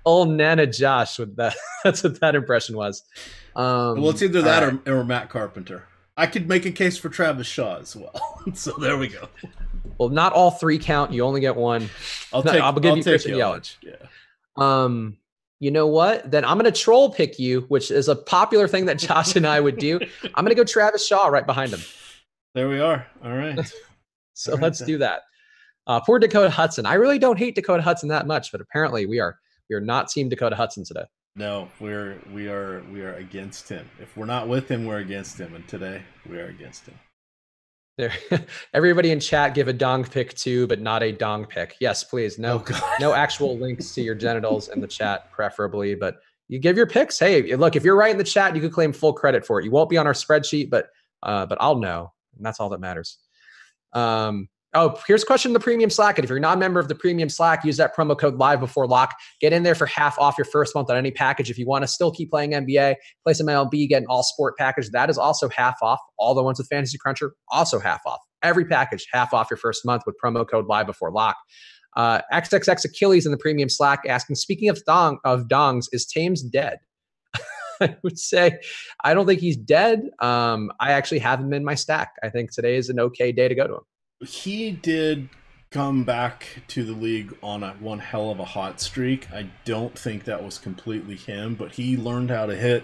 Old Nana Josh with that. That's what that impression was. Well, it's either that or Matt Carpenter. I could make a case for Travis Shaw as well. So there we go. Well, not all three count. You only get one. I'll give you Christian Yelich. Yeah. You know what? Then I'm going to troll pick you, which is a popular thing that Josh and I would do. I'm going to go Travis Shaw right behind him. There we are. All right. So let's do that. Poor Dakota Hudson. I really don't hate Dakota Hudson that much, but apparently we are not Team Dakota Hudson today. No, we are against him. If we're not with him, we're against him. And today we are against him. There, everybody in chat give a dong pick too, but not a dong pick. Yes, please. No, no actual links to your genitals in the chat, preferably. But you give your picks. Hey, look, if you're right in the chat, you could claim full credit for it. You won't be on our spreadsheet, but I'll know, and that's all that matters. Here's a question in the premium Slack. And if you're not a member of the premium Slack, use that promo code live before lock. Get in there for half off your first month on any package. If you want to still keep playing NBA, play some MLB, get an all sport package. That is also half off. All the ones with Fantasy Cruncher, also half off. Every package, half off your first month with promo code live before lock. XXX Achilles in the premium Slack asking, speaking of dongs, is Tames dead? I would say, I don't think he's dead. I actually have him in my stack. I think today is an okay day to go to him. He did come back to the league on one hell of a hot streak. I don't think that was completely him, but he learned how to hit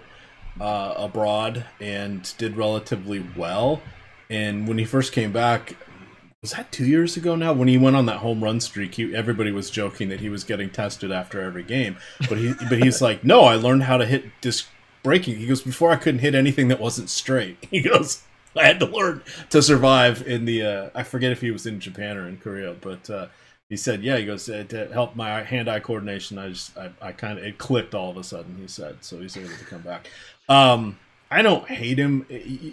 abroad and did relatively well. And when he first came back, was that 2 years ago now? When he went on that home run streak, everybody was joking that he was getting tested after every game. But he's like, no, I learned how to hit disc breaking. He goes, before I couldn't hit anything that wasn't straight. He goes, I had to learn to survive in the, I forget if he was in Japan or in Korea, but he said, yeah, he goes, to help my hand-eye coordination, I kind of, it clicked all of a sudden, he said, so he's able to come back. I don't hate him,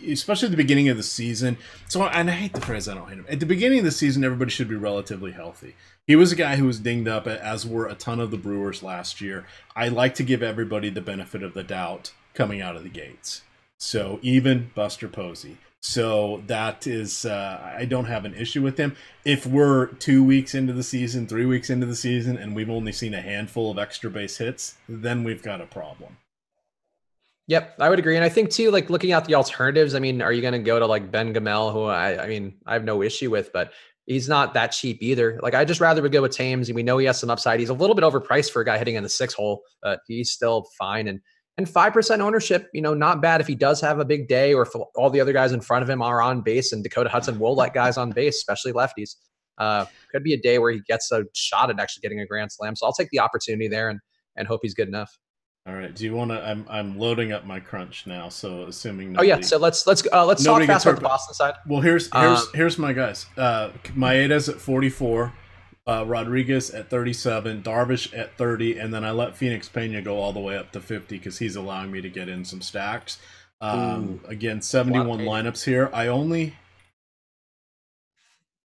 especially at the beginning of the season. And I hate the phrase, I don't hate him. At the beginning of the season, everybody should be relatively healthy. He was a guy who was dinged up, as were a ton of the Brewers last year. I like to give everybody the benefit of the doubt coming out of the gates. So even Buster Posey. So that is, I don't have an issue with him. If we're 2 weeks into the season, 3 weeks into the season, and we've only seen a handful of extra base hits, then we've got a problem. Yep, I would agree. And I think too, like looking at the alternatives, I mean, are you going to go to like Ben Gamel, who I mean, I have no issue with, but he's not that cheap either. Like I just rather would go with Tames, and we know he has some upside. He's a little bit overpriced for a guy hitting in the 6 hole, but he's still fine. And 5% ownership, not bad if he does have a big day, or if all the other guys in front of him are on base, and Dakota Hudson will let guys on base, especially lefties. Could be a day where he gets a shot at actually getting a grand slam. So I'll take the opportunity there and hope he's good enough. All right. Do you want to? I'm loading up my crunch now. So assuming. Nobody, so let's talk fast about the Boston side. Well, here's my guys. Maeda's at 44. Rodriguez at 37, Darvish at 30, and then I let Phoenix Pena go all the way up to 50 because he's allowing me to get in some stacks. Again, 71 lineups here.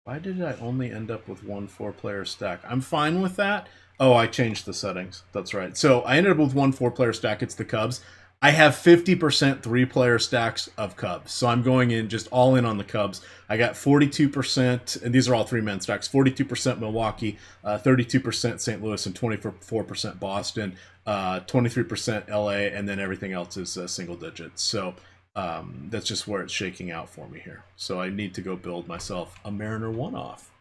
Why did I only end up with 1 4-player stack? I'm fine with that. Oh, I changed the settings. That's right. So I ended up with 1 4-player stack. It's the Cubs. I have 50% 3-player stacks of Cubs. So I'm going in just all in on the Cubs. I got 42%, and these are all 3-man stacks, 42% Milwaukee, 32% St. Louis, and 24% Boston, 23% LA, and then everything else is single digits. So that's just where it's shaking out for me here. So I need to go build myself a Mariner one-off.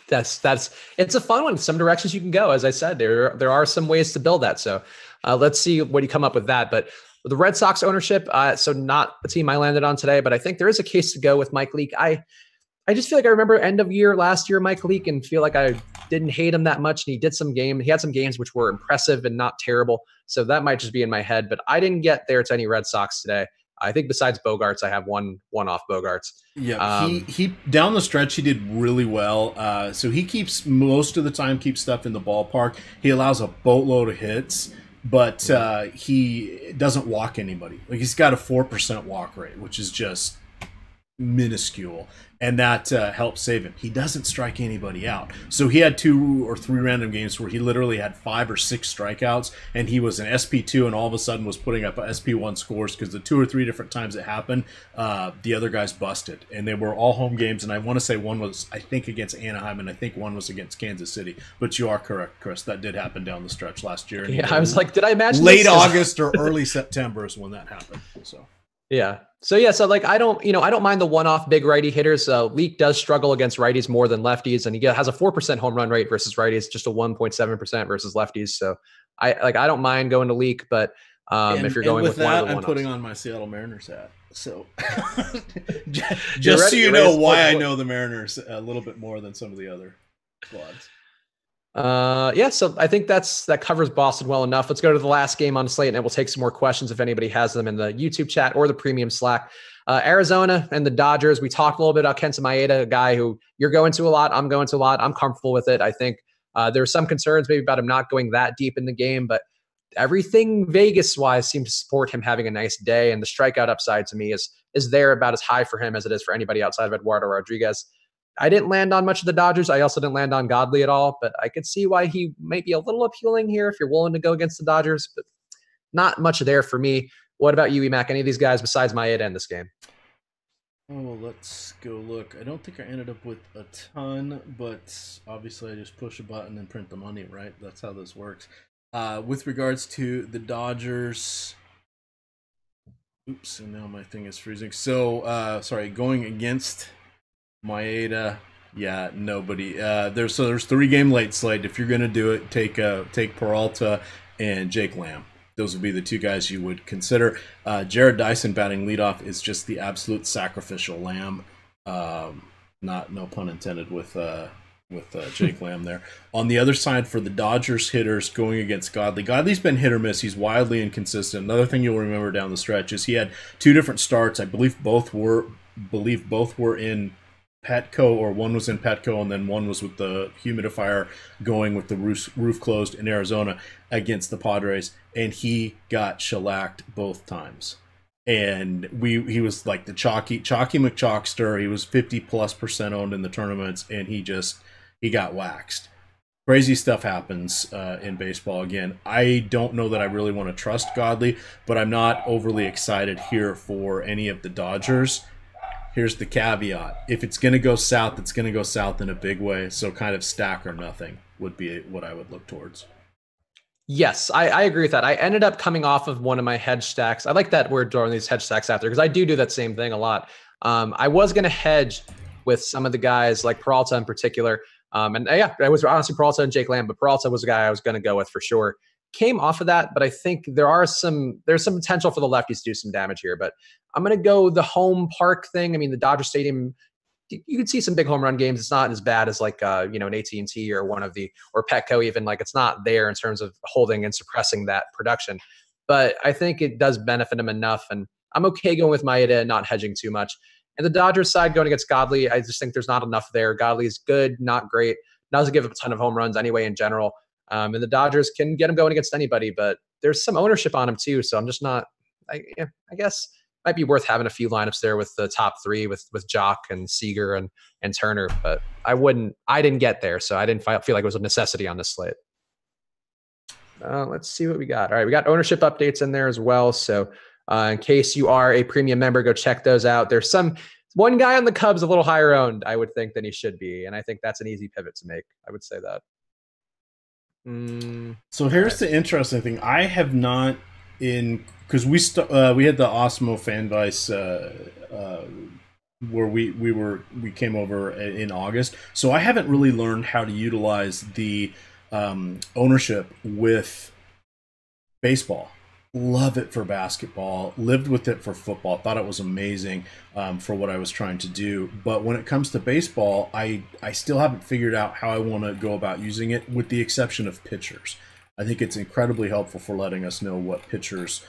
It's a fun one. Some directions you can go. As I said, there are some ways to build that. So let's see what you come up with that. But the Red Sox ownership, so not the team I landed on today, but I think there is a case to go with Mike Leake. I just feel like I remember end of year last year, Mike Leake, and feel like I didn't hate him that much. And he had some games which were impressive and not terrible. So that might just be in my head, but I didn't get there to any Red Sox today. I think besides Bogarts, I have one off Bogarts. Yeah, he down the stretch he did really well. So he keeps most of the time keeps stuff in the ballpark. He allows a boatload of hits, but he doesn't walk anybody. Like he's got a 4% walk rate, which is just minuscule, and that helps save him. He doesn't strike anybody out. So he had 2 or 3 random games where he literally had 5 or 6 strikeouts, and he was an SP2 and all of a sudden was putting up SP1 scores because the 2 or 3 different times it happened, the other guys busted, and they were all home games. And I want to say one was, I think, against Anaheim, and I think one was against Kansas City. But you are correct, Chris. That did happen down the stretch last year. Yeah, I was like, did I imagine late August or early September is when that happened. So. Yeah. So like I don't mind the one-off big righty hitters. Leake does struggle against righties more than lefties, and he has a 4% home run rate versus righties, just a 1.7% versus lefties. So I don't mind going to Leake, but if you're going with one of the I'm one-offs. putting on my Seattle Mariners hat. So just so you know why I know the Mariners a little bit more than some of the other squads. Yeah, so I think that covers Boston well enough. Let's go to the last game on the slate, and we'll take some more questions if anybody has them in the YouTube chat or the premium Slack. Arizona and the Dodgers. We talked a little bit about Kenta Maeda, a guy who you're going to a lot. I'm going to a lot. I'm comfortable with it. I think there's some concerns maybe about him not going that deep in the game, but everything Vegas-wise seems to support him having a nice day, and the strikeout upside to me is there about as high for him as it is for anybody outside of Eduardo Rodriguez. I didn't land on much of the Dodgers. I also didn't land on Godley at all, but I could see why he might be a little appealing here if you're willing to go against the Dodgers, but not much there for me. What about you, Emac? Any of these guys besides Maeda in this game? Oh, let's go look. I don't think I ended up with a ton, but obviously I just push a button and print the money, right? That's how this works. With regards to the Dodgers, oops, and now my thing is freezing. So, sorry, going against Maeda, yeah, nobody. There's 3-game late slate. If you're gonna do it, take Peralta and Jake Lamb. Those would be the 2 guys you would consider. Jared Dyson batting leadoff is just the absolute sacrificial lamb. No pun intended with Jake Lamb there. On the other side for the Dodgers hitters going against Godley. Godley's been hit or miss. He's wildly inconsistent. Another thing you'll remember down the stretch is he had 2 different starts. I believe both were in Petco, or one was in Petco and then one was with the humidifier going with the roof closed in Arizona against the Padres, and he got shellacked both times. And he was like the chalky McChalkster. He was 50+% owned in the tournaments, and he got waxed. Crazy stuff happens in baseball. Again, I don't know that I really want to trust Godley, but I'm not overly excited here for any of the Dodgers. Here's the caveat. If it's going to go south, it's going to go south in a big way. So kind of stack or nothing would be what I would look towards. Yes, I agree with that. I ended up coming off of one of my hedge stacks. I like that we're throwing these hedge stacks out there because I do that same thing a lot. I was going to hedge with some of the guys like Peralta in particular. It was honestly Peralta and Jake Lamb, but Peralta was the guy I was going to go with for sure. Came off of that, but I think there's some potential for the lefties to do some damage here. But I'm going to go the home park thing. I mean, the Dodger Stadium, you can see some big home run games. It's not as bad as like an AT&T or or Petco even. Like it's not there in terms of holding and suppressing that production. But I think it does benefit him enough, and I'm okay going with Maeda and not hedging too much. And the Dodgers side going against Godley, I just think there's not enough there. Godley's good, not great. Doesn't give up a ton of home runs anyway in general. And the Dodgers can get him going against anybody, but there's some ownership on him too. So I'm just not. I guess might be worth having a few lineups there with the top 3 with Jock and Seager and Turner, but I didn't get there, so I didn't feel like it was a necessity on this slate. Let's see what we got. All right, we got ownership updates in there as well. So in case you are a premium member, go check those out. There's one guy on the Cubs a little higher owned, I would think, than he should be, and I think that's an easy pivot to make. I would say that. So here's the interesting thing. I have not because we had the Osmo FanDuel where we came over in August. So I haven't really learned how to utilize the ownership with baseball. Love it for basketball, lived with it for football, thought it was amazing for what I was trying to do. But when it comes to baseball, I still haven't figured out how I want to go about using it, with the exception of pitchers. I think it's incredibly helpful for letting us know what pitchers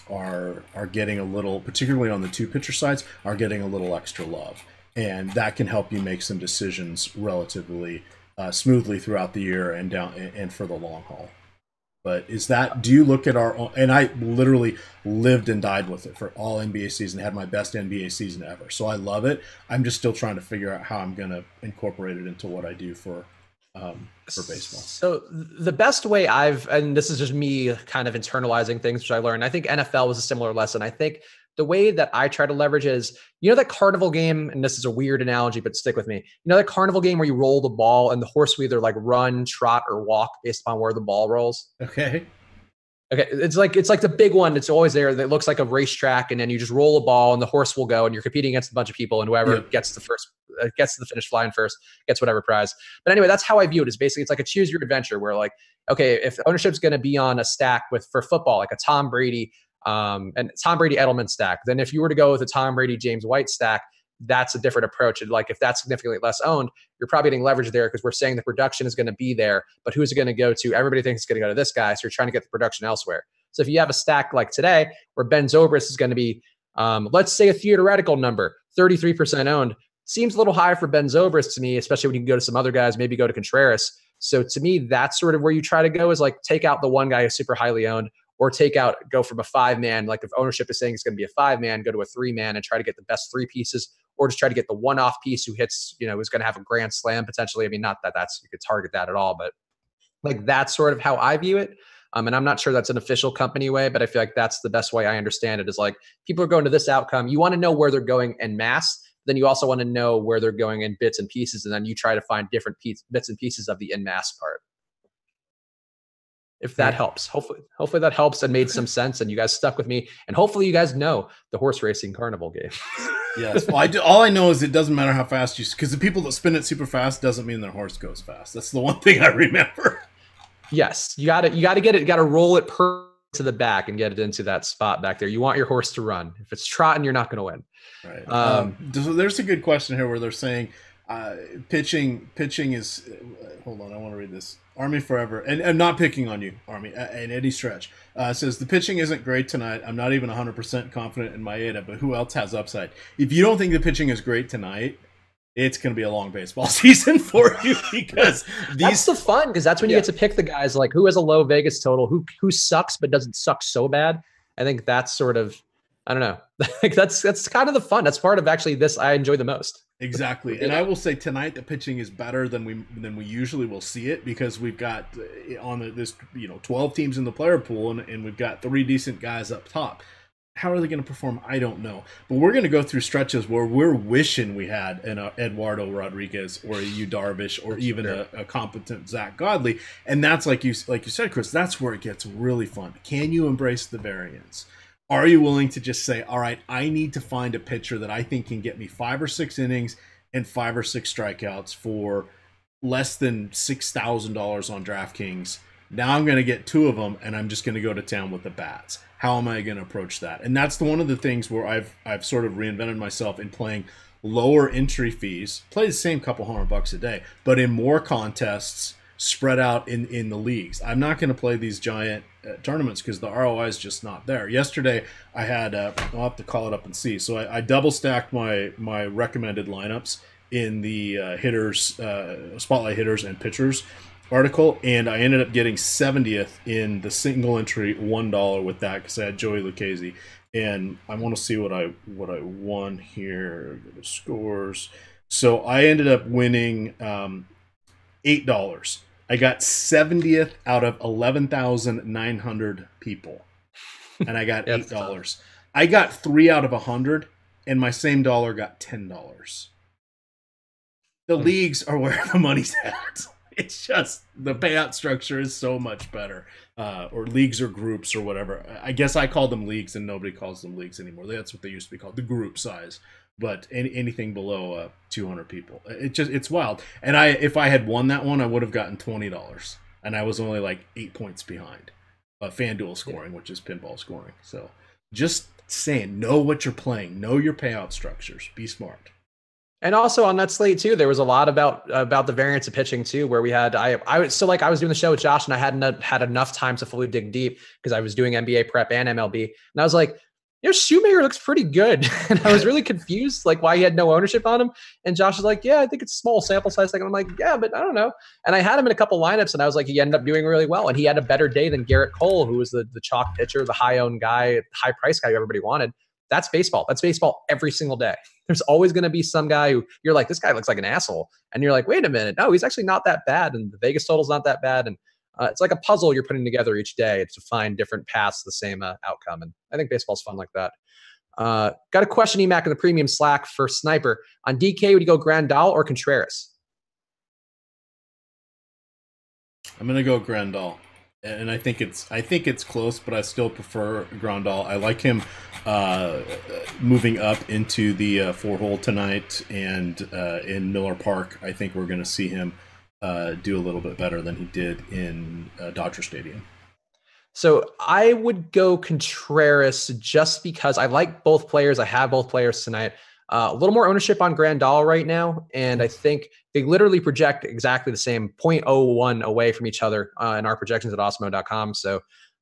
are getting a little, particularly on the two pitcher sides, are getting a little extra love, and that can help you make some decisions relatively smoothly throughout the year and for the long haul. But do you look at and I literally lived and died with it for all NBA season, had my best NBA season ever. So I love it. I'm just still trying to figure out how I'm going to incorporate it into what I do for baseball. So the best way and this is just me kind of internalizing things, which I learned, I think NFL was a similar lesson. I think the way that I try to leverage is, that carnival game, and this is a weird analogy, but stick with me. That carnival game where you roll the ball and the horse will either like run, trot, or walk based upon where the ball rolls. Okay. It's like the big one. It's always there. That looks like a racetrack, and then you just roll a ball, and the horse will go, and you're competing against a bunch of people, and whoever gets to the finish line first gets whatever prize. But anyway, that's how I view it. Is basically it's like a choose your adventure, where like, okay, if ownership's going to be on a stack for football, like a Tom Brady. And Tom Brady Edelman stack. Then if you were to go with a Tom Brady James White stack, that's a different approach. And like if that's significantly less owned, you're probably getting leverage there because we're saying the production is going to be there, but who's it going to go to? Everybody thinks it's going to go to this guy, so you're trying to get the production elsewhere. So if you have a stack like today where Ben Zobrist is going to be, let's say a theoretical number, 33% owned, seems a little high for Ben Zobrist to me, especially when you can go to some other guys, maybe go to Contreras. So to me, that's sort of where you try to go, is like take out the one guy who's super highly owned, or go from a 5-man, like if ownership is saying it's going to be a 5-man, go to a 3-man and try to get the best 3 pieces, or just try to get the one-off piece who hits, who's going to have a grand slam potentially. I mean, not that you could target that at all, but like that's sort of how I view it. And I'm not sure that's an official company way, but I feel like that's the best way I understand it, is like people are going to this outcome. You want to know where they're going en masse. Then you also want to know where they're going in bits and pieces. And then you try to find different bits and pieces of the en masse part. If that helps, hopefully that helps and made some sense, and you guys stuck with me, and hopefully you guys know the horse racing carnival game. Yes. Well, all I know is it doesn't matter how fast because the people that spin it super fast doesn't mean their horse goes fast. That's the one thing I remember. Yes. You got to get it. You got to roll it to the back and get it into that spot back there. You want your horse to run. If it's trotting, you're not going to win. Right. So there's a good question here where they're saying pitching is, hold on, I want to read this. Army Forever, and I'm not picking on you, Army, and any stretch, says, the pitching isn't great tonight. I'm not even 100% confident in Maeda, but who else has upside? If you don't think the pitching is great tonight, it's going to be a long baseball season for you, because that's the fun, because that's when you get to pick the guys like who has a low Vegas total, who sucks but doesn't suck so bad. I think that's sort of, I don't know. Like that's kind of the fun. That's part of actually this I enjoy the most. Exactly. And I will say tonight the pitching is better than we usually will see it, because we've got on this 12 teams in the player pool, and we've got 3 decent guys up top. How are they going to perform? I don't know. But we're going to go through stretches where we're wishing we had an Eduardo Rodriguez or a Yu Darvish or even a competent Zach Godley. And that's like you said, Chris, that's where it gets really fun. Can you embrace the variance? Are you willing to just say, all right, I need to find a pitcher that I think can get me 5 or 6 innings and 5 or 6 strikeouts for less than $6,000 on DraftKings? Now I'm going to get 2 of them, and I'm just going to go to town with the bats. How am I going to approach that? And that's one of the things where I've sort of reinvented myself in playing lower entry fees, play the same couple $100 a day, but in more contests spread out in the leagues. I'm not going to play these giant tournaments because the ROI is just not there. Yesterday, I had I'll have to call it up and see. So I double stacked my recommended lineups in the hitters, spotlight hitters and pitchers article, and I ended up getting 70th in the single entry $1 with that because I had Joey Lucchesi. And I want to see what I won here. Go to scores. So I ended up winning $8. I got 70th out of 11,900 people, and I got $8. I got 3 out of 100, and my same dollar got $10. The leagues are where the money's at. It's just the payout structure is so much better, or leagues or groups or whatever. I guess I call them leagues, and nobody calls them leagues anymore. That's what they used to be called, the group size. But anything below 200 people, it's wild. And if I had won that one, I would have gotten $20, and I was only like 8 points behind FanDuel scoring, which is pinball scoring. So just saying, know what you're playing, know your payout structures, be smart. And also on that slate too, there was a lot about the variance of pitching too, where we had I was doing the show with Josh and I hadn't had enough time to fully dig deep because I was doing NBA prep and MLB, and I was like, Shoemaker looks pretty good, and I was really confused like why he had no ownership on him. And Josh was like, yeah, I think it's a small sample size thing. And I'm like, yeah, but I don't know. And I had him in a couple lineups, and I was like, he ended up doing really well, and he had a better day than Garrett Cole, who was the chalk pitcher, the high owned guy, high price guy who everybody wanted. That's baseball. That's baseball every single day. There's always going to be some guy who you're like, this guy looks like an asshole. And you're like, wait a minute. No, he's actually not that bad. And the Vegas total's not that bad. And it's like a puzzle you're putting together each day to find different paths to the same outcome. And I think baseball's fun like that. Got a question, EMAC, in the premium Slack for Sniper. On DK, would you go Grandal or Contreras? I'm going to go Grandal. And I think it's close, but I still prefer Grandal. I like him moving up into the 4-hole tonight, and in Miller Park, I think we're going to see him do a little bit better than he did in Dodger Stadium. So I would go Contreras just because I like both players. I have both players tonight. A little more ownership on Grandal right now, and I think they literally project exactly the same 0.01 away from each other in our projections at Awesemo.com. So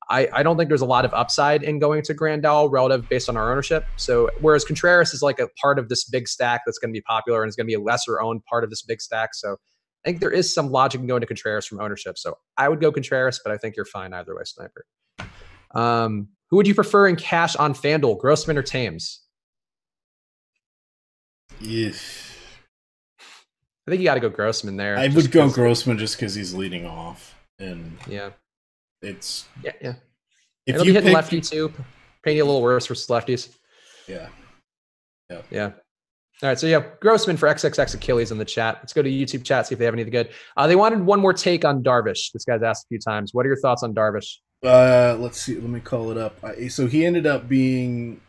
I don't think there's a lot of upside in going to Grandal relative based on our ownership. So whereas Contreras is like a part of this big stack that's going to be popular and is going to be a lesser owned part of this big stack. So I think there is some logic in going to Contreras from ownership. So I would go Contreras, but I think you're fine either way, Sniper. Who would you prefer in cash on FanDuel, Grossman or Thames? Yes. I think you got to go Grossman there. I would go Grossman just because he's leading off, and it's yeah. If It'll you be hitting pick, lefty too, painting a little worse versus lefties. Yeah. All right, so Grossman for XXX Achilles in the chat. Let's go to YouTube chat, see if they have anything good. They wanted one more take on Darvish. This guy's asked a few times. What are your thoughts on Darvish? Let's see. Let me call it up. So he ended up being.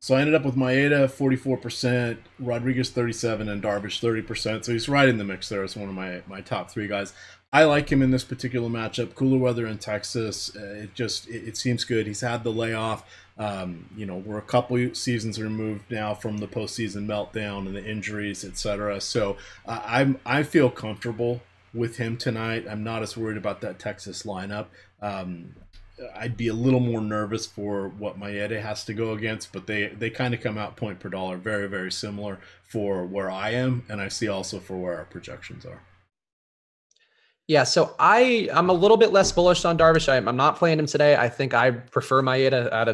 So I ended up with Maeda 44%, Rodriguez 37%, and Darvish 30%. So he's right in the mix there as one of my top three guys. I like him in this particular matchup. Cooler weather in Texas. It seems good. He's had the layoff. We're a couple seasons removed now from the postseason meltdown and the injuries, etc. So I feel comfortable with him tonight. I'm not as worried about that Texas lineup. I'd be a little more nervous for what Maeda has to go against, but they kind of come out point per dollar, very, very similar for where I am, and I see also for where our projections are. Yeah, so I'm a little bit less bullish on Darvish. I'm not playing him today. I think I prefer Maeda out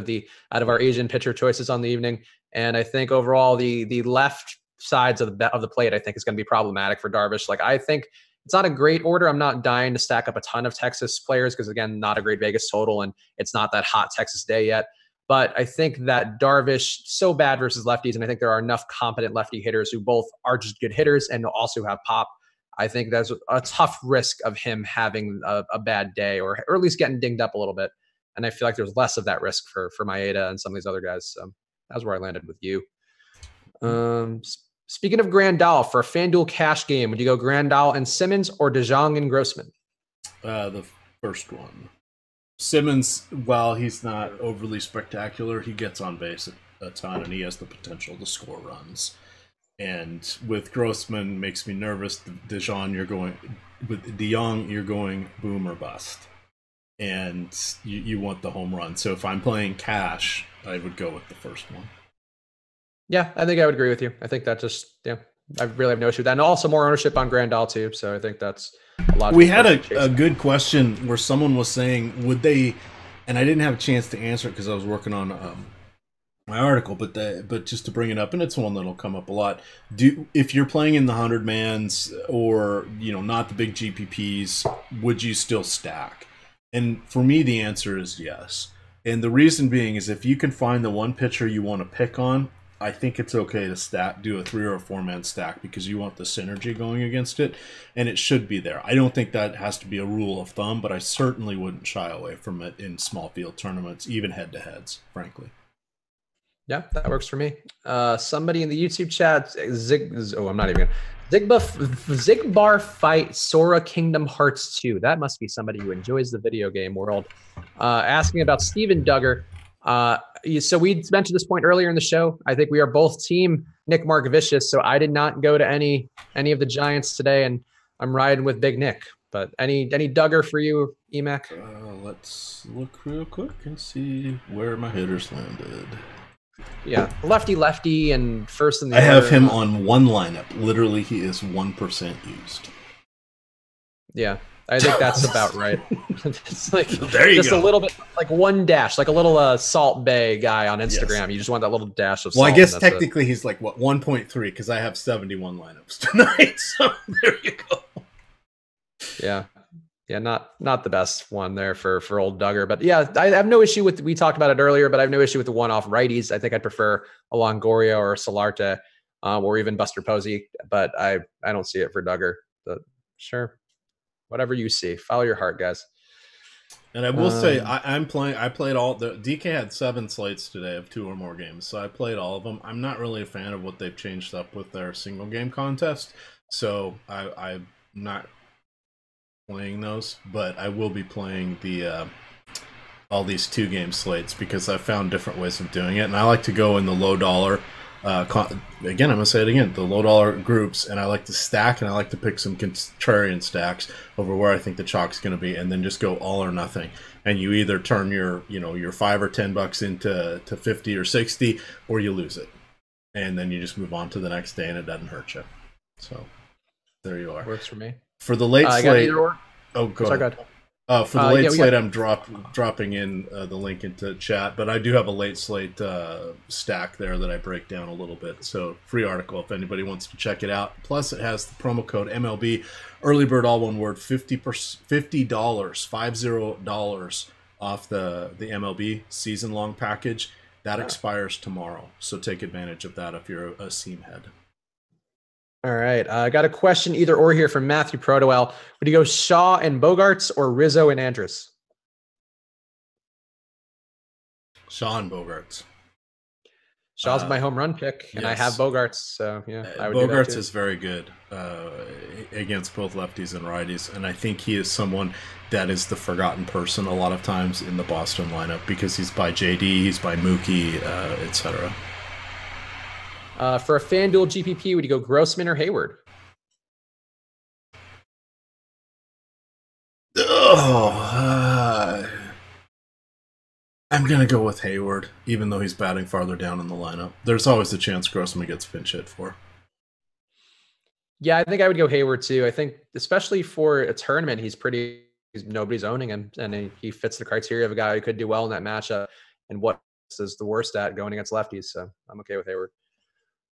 of our Asian pitcher choices on the evening, and I think overall the left sides of the plate I think is going to be problematic for Darvish. Like I think it's not a great order. I'm not dying to stack up a ton of Texas players because, again, not a great Vegas total, and it's not that hot Texas day yet. But I think that Darvish, so bad versus lefties, and I think there are enough competent lefty hitters who both are just good hitters and also have pop. I think that's a tough risk of him having a bad day or at least getting dinged up a little bit. And I feel like there's less of that risk for Maeda and some of these other guys. So that's where I landed with you. Speaking of Grandal, for a FanDuel cash game, would you go Grandal and Simmons or DeJong and Grossman? The first one. Simmons, while he's not overly spectacular, he gets on base a ton, and he has the potential to score runs. And with Grossman, makes me nervous. DeJong, you're going boom or bust. And you want the home run. So if I'm playing cash, I would go with the first one. Yeah, I think I would agree with you. I think that I really have no issue with that. And also more ownership on Grandal too. So I think that's a lot. We had a good question where someone was saying, would they, and I didn't have a chance to answer it because I was working on my article, but just to bring it up, and it's one that'll come up a lot. If you're playing in the 100-mans or not the big GPPs, would you still stack? And for me, the answer is yes. And the reason being is if you can find the one pitcher you want to pick on, I think it's okay to do a 3 or a 4-man stack because you want the synergy going against it, and it should be there. I don't think that has to be a rule of thumb, but I certainly wouldn't shy away from it in small field tournaments, even head-to-heads, frankly. Yeah, that works for me. Somebody in the YouTube chat, Zigbar Fight Sora Kingdom Hearts 2. That must be somebody who enjoys the video game world. Asking about Steven Duggar. So we mentioned this point earlier in the show. I think we are both team Nick Mark Vicious, so I did not go to any of the Giants today, and I'm riding with Big Nick. But any Duggar for you, Emac? Let's look real quick and see where my hitters landed. Yeah, lefty, and first in the I order. have him on one lineup. Literally, he is 1% used. Yeah, I think that's about right. It's like there you just go. a little bit, like one dash, like a little Salt Bay guy on Instagram. Yes. You just want that little dash of salt. Well, I guess technically he's like, what, 1.3, because I have 71 lineups tonight. So there you go. Yeah. Yeah, not the best one there for old Duggar. But yeah, I have no issue with, we talked about it earlier, but I have no issue with the one-off righties. I think I'd prefer a Longoria or a Solarte or even Buster Posey, but I don't see it for Duggar. But sure, whatever you see. Follow your heart, guys. And I will say, I played all, the DK had 7 slates today of 2 or more games, so I played all of them. I'm not really a fan of what they've changed up with their single game contest, so I'm not playing those, but I will be playing the all these 2-game slates because I found different ways of doing it, and I like to go in the low dollar. Again, I'm gonna say it again: the low dollar groups, and I like to stack, and I like to pick some contrarian stacks over where I think the chalk's gonna be, and then just go all or nothing. And you either turn your your $5 or $10 into 50 or 60, or you lose it, and then you just move on to the next day, and it doesn't hurt you. So there you are. Works for me. For the late slate, oh, go ahead. For the late slate, I'm dropping in the link into chat, but I do have a late slate stack there that I break down a little bit. So free article if anybody wants to check it out. Plus, it has the promo code MLB early bird, all one word, $50 off the MLB season long package that expires tomorrow. So take advantage of that if you're a seam head. All right. I got a question either or here from Matthew Protowell. Would you go Shaw and Bogarts or Rizzo and Andrus? Shaw and Bogarts. Shaw's my home run pick, and yes. I have Bogarts. So, yeah. I would Bogarts is very good against both lefties and righties, and I think he is someone that is the forgotten person a lot of times in the Boston lineup because he's by JD, he's by Mookie, etc. For a FanDuel GPP, would you go Grossman or Hayward? I'm going to go with Hayward, even though he's batting farther down in the lineup. There's always a chance Grossman gets pinch hit for. Yeah, I think I would go Hayward too. I think especially for a tournament, nobody's owning him, and he fits the criteria of a guy who could do well in that matchup and what is the worst at going against lefties. So I'm okay with Hayward.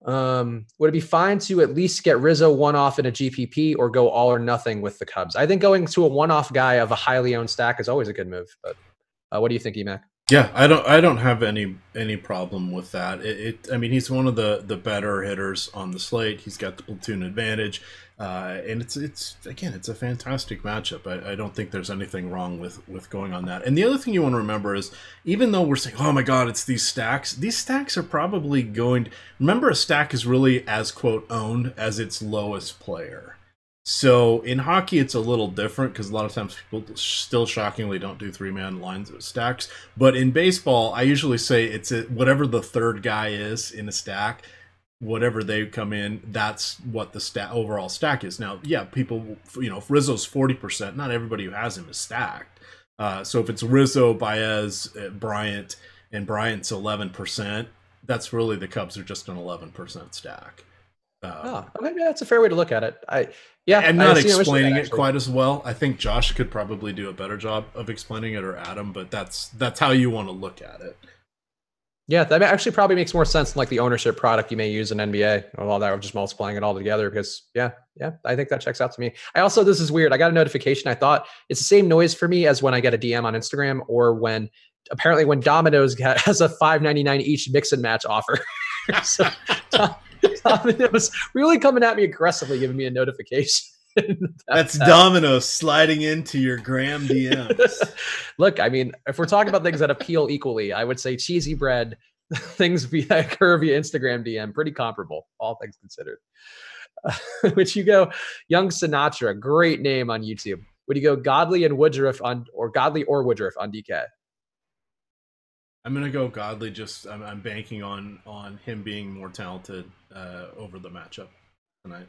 Would it be fine to at least get Rizzo one-off in a GPP or go all or nothing with the Cubs? I think going to a one-off guy of a highly owned stack is always a good move. But what do you think, Emac? Yeah, I don't have any problem with that. I mean, he's one of the better hitters on the slate. He's got the platoon advantage, and it's a fantastic matchup. I don't think there's anything wrong with going on that. And the other thing you want to remember is, even though we're saying, oh my God, it's these stacks are probably going to, remember, a stack is really as quote owned as its lowest player. So in hockey, it's a little different because a lot of times people still shockingly don't do 3-man lines of stacks. But in baseball, I usually say it's whatever the third guy is in a stack, whatever they come in, that's what the overall stack is. Now, yeah, people, if Rizzo's 40%, not everybody who has him is stacked. So if it's Rizzo, Baez, Bryant, and Bryant's 11%, that's really the Cubs are just an 11% stack. Okay, that's a fair way to look at it. I'm not explaining it quite as well. I think Josh could probably do a better job of explaining it, or Adam, but that's how you want to look at it. Yeah, that actually probably makes more sense than like the ownership product you may use in NBA or all that, or just multiplying it all together. Because yeah, I think that checks out to me. This is weird. I got a notification. I thought it's the same noise for me as when I get a DM on Instagram or when Domino's has a $5.99 each mix and match offer. So, Domino's really coming at me aggressively, giving me a notification. That's Domino's sliding into your Graham DMs. Look, I mean, if we're talking about things that appeal equally, I would say cheesy bread, things via curvy Instagram DM, pretty comparable, all things considered. Would you go Young Sinatra? Great name on YouTube. Would you go Godley or Woodruff on DK? I'm gonna go Godley. Just I'm banking on him being more talented over the matchup tonight.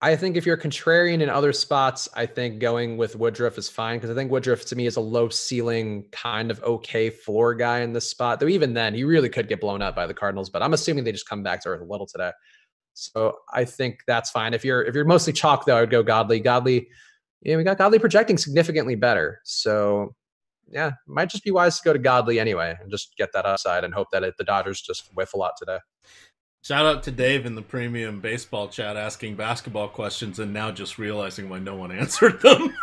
I think if you're contrarian in other spots, I think going with Woodruff is fine because I think Woodruff to me is a low ceiling kind of okay floor guy in this spot. Though even then, he really could get blown up by the Cardinals. But I'm assuming they just come back to earth a little today, so I think that's fine. If you're mostly chalk though, I'd go Godley. Godley, yeah, we got Godley projecting significantly better. So yeah, might just be wise to go to Godley anyway and just get that upside and hope that the Dodgers just whiff a lot today. Shout out to Dave in the premium baseball chat asking basketball questions and now just realizing why no one answered them.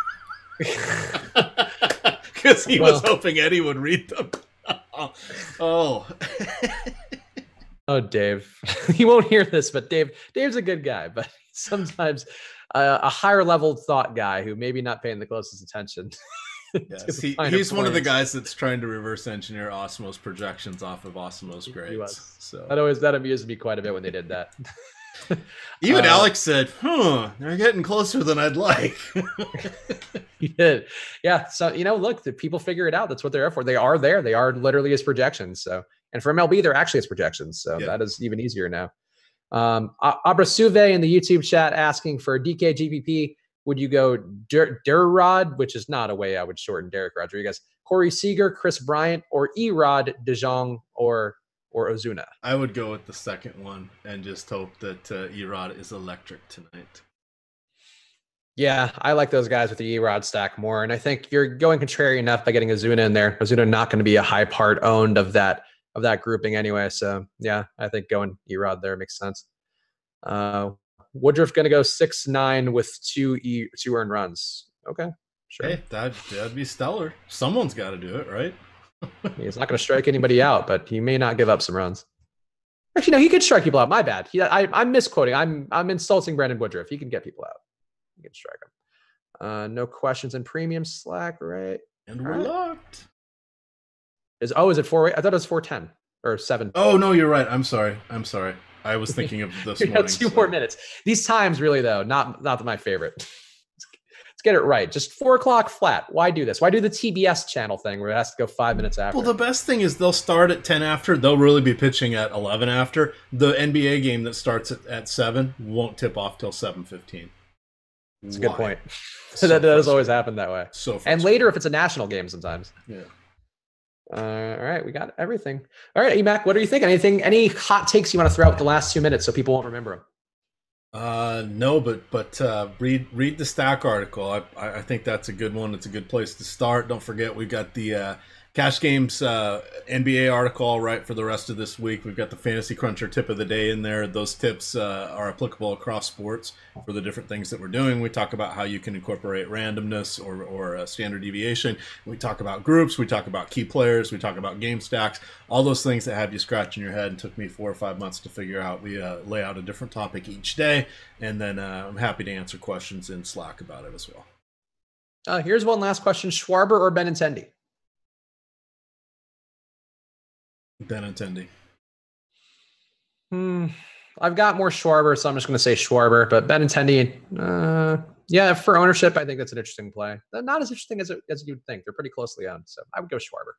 Because he was hoping Eddie would read them. Oh. Oh, Dave. He won't hear this, but Dave's a good guy, but sometimes a higher level thought guy who maybe not paying the closest attention. Yes, he's one of the guys that's trying to reverse engineer Osmos projections off of Osmos grades. So that amused me quite a bit when they did that. Even Alex said, they're getting closer than I'd like. He did. Yeah. So, look, the people figure it out. That's what they're for. They are there. They are literally his projections. So, and for MLB, they're actually his projections. So that is even easier now. Abrasuve in the YouTube chat asking for DK GPP. Would you go Durrod, which is not a way I would shorten Derek Rodriguez, Corey Seager, Chris Bryant, or Erod, DeJong, or Ozuna? I would go with the second one and just hope that Erod is electric tonight. Yeah, I like those guys with the Erod stack more. And I think you're going contrary enough by getting Ozuna in there. Ozuna not going to be a high part owned of that grouping anyway. So yeah, I think going Erod there makes sense. Woodruff going to go 6-9 with two earned runs. Okay, sure. Hey, that'd be stellar. Someone's got to do it, right? He's not going to strike anybody out, but he may not give up some runs. Actually, no, he could strike people out. My bad. I'm misquoting. I'm insulting Brandon Woodruff. He can get people out. He can strike them. No questions in premium Slack, right? And we're locked. Is it 4? I thought it was 4:10 or 7. Oh no, you're right. I'm sorry. I was thinking of this morning. Two more minutes. These times, really though, not my favorite. Let's get it right. Just 4 o'clock flat. Why do this? Why do the TBS channel thing where it has to go 5 minutes after? Well, the best thing is they'll start at 10 after. They'll really be pitching at 11 after. The NBA game that starts at 7 won't tip off till 7:15. That's a good point. So that does always happen that way. And later if it's a national game sometimes. Yeah. All right, we got everything. All right, Emac, what are you thinking? Any hot takes you want to throw out the last 2 minutes so people won't remember them? No, but read the Stack article. I think that's a good one. It's a good place to start. Don't forget we've got the Cash Games NBA article all right for the rest of this week. We've got the Fantasy Cruncher tip of the day in there. Those tips are applicable across sports for the different things that we're doing. We talk about how you can incorporate randomness or standard deviation. We talk about groups. We talk about key players. We talk about game stacks. All those things that have you scratching your head and took me 4 or 5 months to figure out. We lay out a different topic each day, and then I'm happy to answer questions in Slack about it as well. Here's one last question. Schwarber or Benintendi? Benintendi. I've got more Schwarber, so I'm just going to say Schwarber. But Benintendi, yeah, for ownership, I think that's an interesting play. Not as interesting as you'd think. They're pretty closely owned, so I would go Schwarber.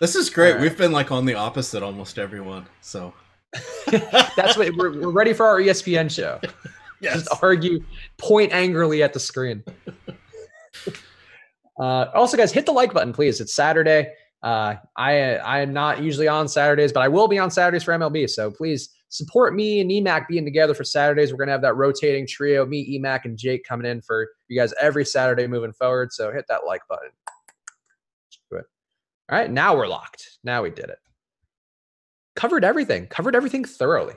This is great. Right. We've been like on the opposite almost everyone. So that's what we're ready for our ESPN show. Yes. Just argue, point angrily at the screen. Also, guys, hit the like button, please. It's Saturday. I am not usually on Saturdays, but I will be on Saturdays for MLB. So please support me and EMAC being together for Saturdays. We're going to have that rotating trio, me, EMAC, and Jake coming in for you guys every Saturday moving forward. So hit that like button. Do it. All right. Now we're locked. Now we did it. Covered everything thoroughly.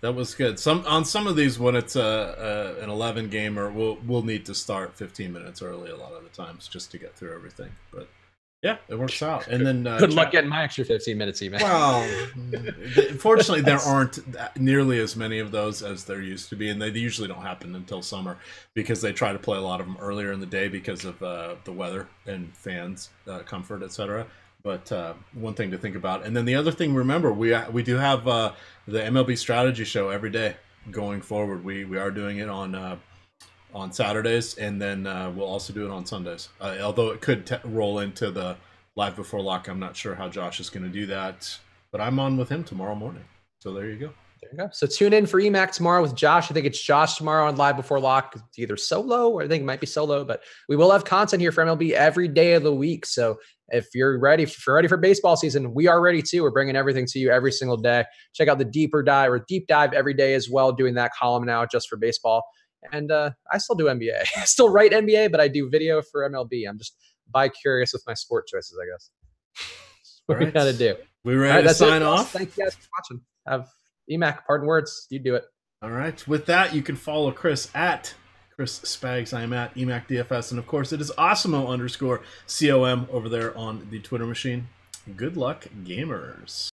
That was good. On some of these, when it's an 11 gamer, we'll need to start 15 minutes early a lot of the times just to get through everything. But yeah, it works out. And then good luck getting my extra 15 minutes, man. Well, unfortunately, there aren't nearly as many of those as there used to be, and they usually don't happen until summer because they try to play a lot of them earlier in the day because of the weather and fans' comfort, etc. But one thing to think about, and then the other thing, remember, we do have the MLB strategy show every day going forward. We are doing it on Saturdays, and then we'll also do it on Sundays. Although it could roll into the live before lock. I'm not sure how Josh is going to do that, but I'm on with him tomorrow morning. So there you go. There you go. So tune in for EMAC tomorrow with Josh. I think it's Josh tomorrow on Live Before Lock. It's either solo or I think it might be solo, but we will have content here for MLB every day of the week. So if you're ready for baseball season, we are ready too. We're bringing everything to you every single day. Check out the deep dive every day as well, doing that column now just for baseball. And I still do NBA. I still write NBA, but I do video for MLB. I'm just bi-curious with my sport choices, I guess. What we got to do. We ready to sign off? Thank you guys for watching. Have EMAC, pardon words. You do it. All right. With that, you can follow Chris at Chris Spags. I am at EMAC DFS. And of course, it is Awesemo_COM over there on the Twitter machine. Good luck, gamers.